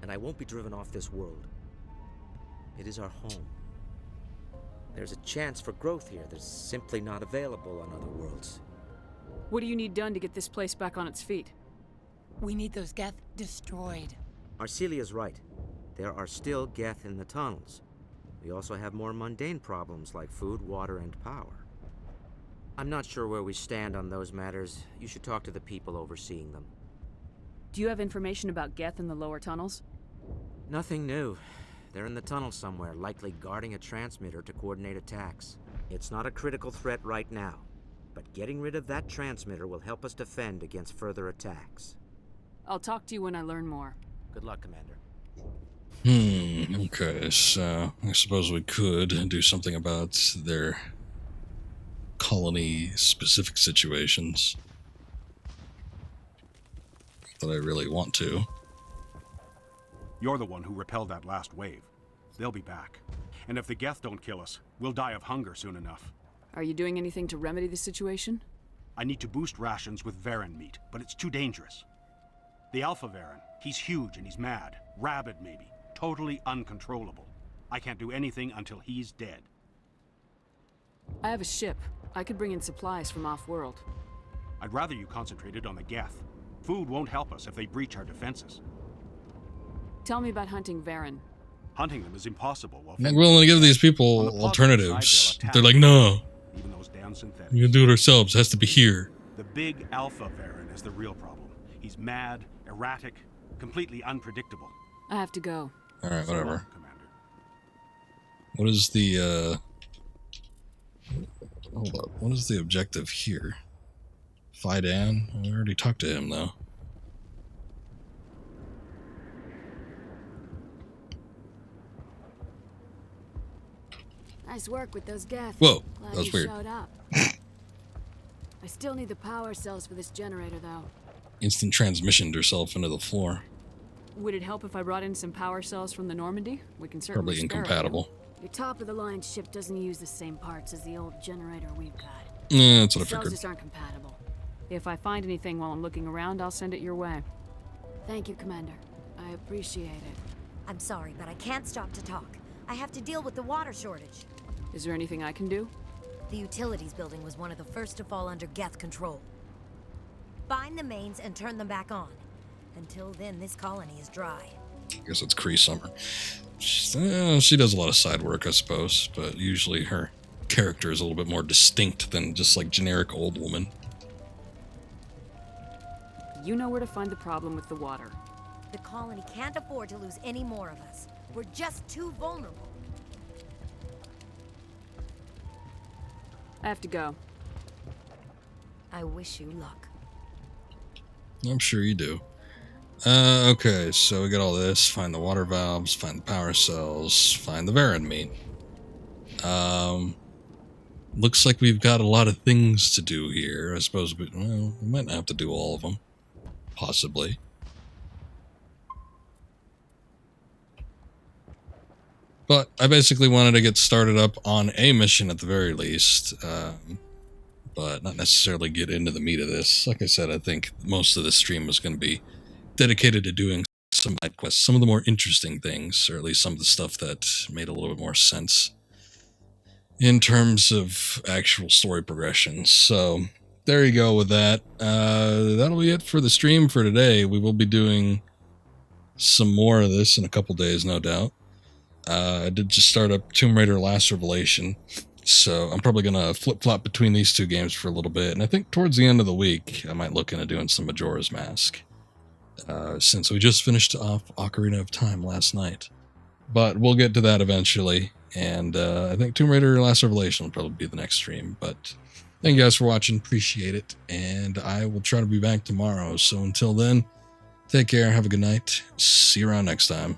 and I won't be driven off this world. It is our home. There's a chance for growth here that's simply not available on other worlds. What do you need done to get this place back on its feet? We need those Geth destroyed. Arcelia's right. There are still Geth in the tunnels. We also have more mundane problems like food, water, and power. I'm not sure where we stand on those matters. You should talk to the people overseeing them. Do you have information about Geth in the lower tunnels? Nothing new. They're in the tunnel somewhere, likely guarding a transmitter to coordinate attacks. It's not a critical threat right now, but getting rid of that transmitter will help us defend against further attacks. I'll talk to you when I learn more. Good luck, Commander. Okay, so I suppose we could do something about their colony-specific situations. That I really want to. You're the one who repelled that last wave. They'll be back. And if the Geth don't kill us, we'll die of hunger soon enough. Are you doing anything to remedy the situation? I need to boost rations with Varen meat, but it's too dangerous. The Alpha Varen, he's huge and he's mad. Rabid, maybe. Totally uncontrollable. I can't do anything until he's dead. I have a ship. I could bring in supplies from off-world. I'd rather you concentrated on the Geth. Food won't help us if they breach our defenses. Tell me about hunting Varen. Hunting them is impossible. I'm not willing to give these people alternatives. They're like, no. Even those damn synthetics. We can do it ourselves. It has to be here. The big Alpha Varen is the real problem. He's mad, erratic, completely unpredictable. I have to go. Alright, whatever. What is the, hold up. What is the objective here? Fidan? We already talked to him, though. Nice work with those Geth. Whoa, Glad that was you weird. showed up. I still need the power cells for this generator, though. Instant transmissioned herself into the floor. Would it help if I brought in some power cells from the Normandy? We can certainly Probably spare incompatible. Your top-of-the-line ship doesn't use the same parts as the old generator we've got. Yeah, that's what I Cells figured. just aren't compatible. If I find anything while I'm looking around, I'll send it your way. Thank you, Commander. I appreciate it. I'm sorry, but I can't stop to talk. I have to deal with the water shortage. Is there anything I can do? The utilities building was one of the first to fall under Geth control. Find the mains and turn them back on. Until then, this colony is dry. I guess it's Kree Summer. She does a lot of side work, I suppose, but usually her character is a little bit more distinct than just like generic old woman. You know where to find the problem with the water. The colony can't afford to lose any more of us. We're just too vulnerable. I have to go. I wish you luck. I'm sure you do. Okay, so we got all this. Find the water valves, find the power cells, find the Varen meat. Looks like we've got a lot of things to do here. I suppose we might not have to do all of them. Possibly. But I basically wanted to get started up on a mission at the very least. But not necessarily get into the meat of this. Like I said, I think most of the stream was going to be dedicated to doing some side quests, some of the more interesting things, or at least some of the stuff that made a little bit more sense in terms of actual story progression. So there you go with that. That'll be it for the stream for today. We will be doing some more of this in a couple days, no doubt. I did just start up Tomb Raider Last Revelation, so I'm probably going to flip-flop between these two games for a little bit, and I think towards the end of the week, I might look into doing some Majora's Mask, since we just finished off Ocarina of Time last night. But we'll get to that eventually, and I think Tomb Raider Last Revelation will probably be the next stream, but thank you guys for watching, appreciate it, and I will try to be back tomorrow, so until then, take care, have a good night, see you around next time.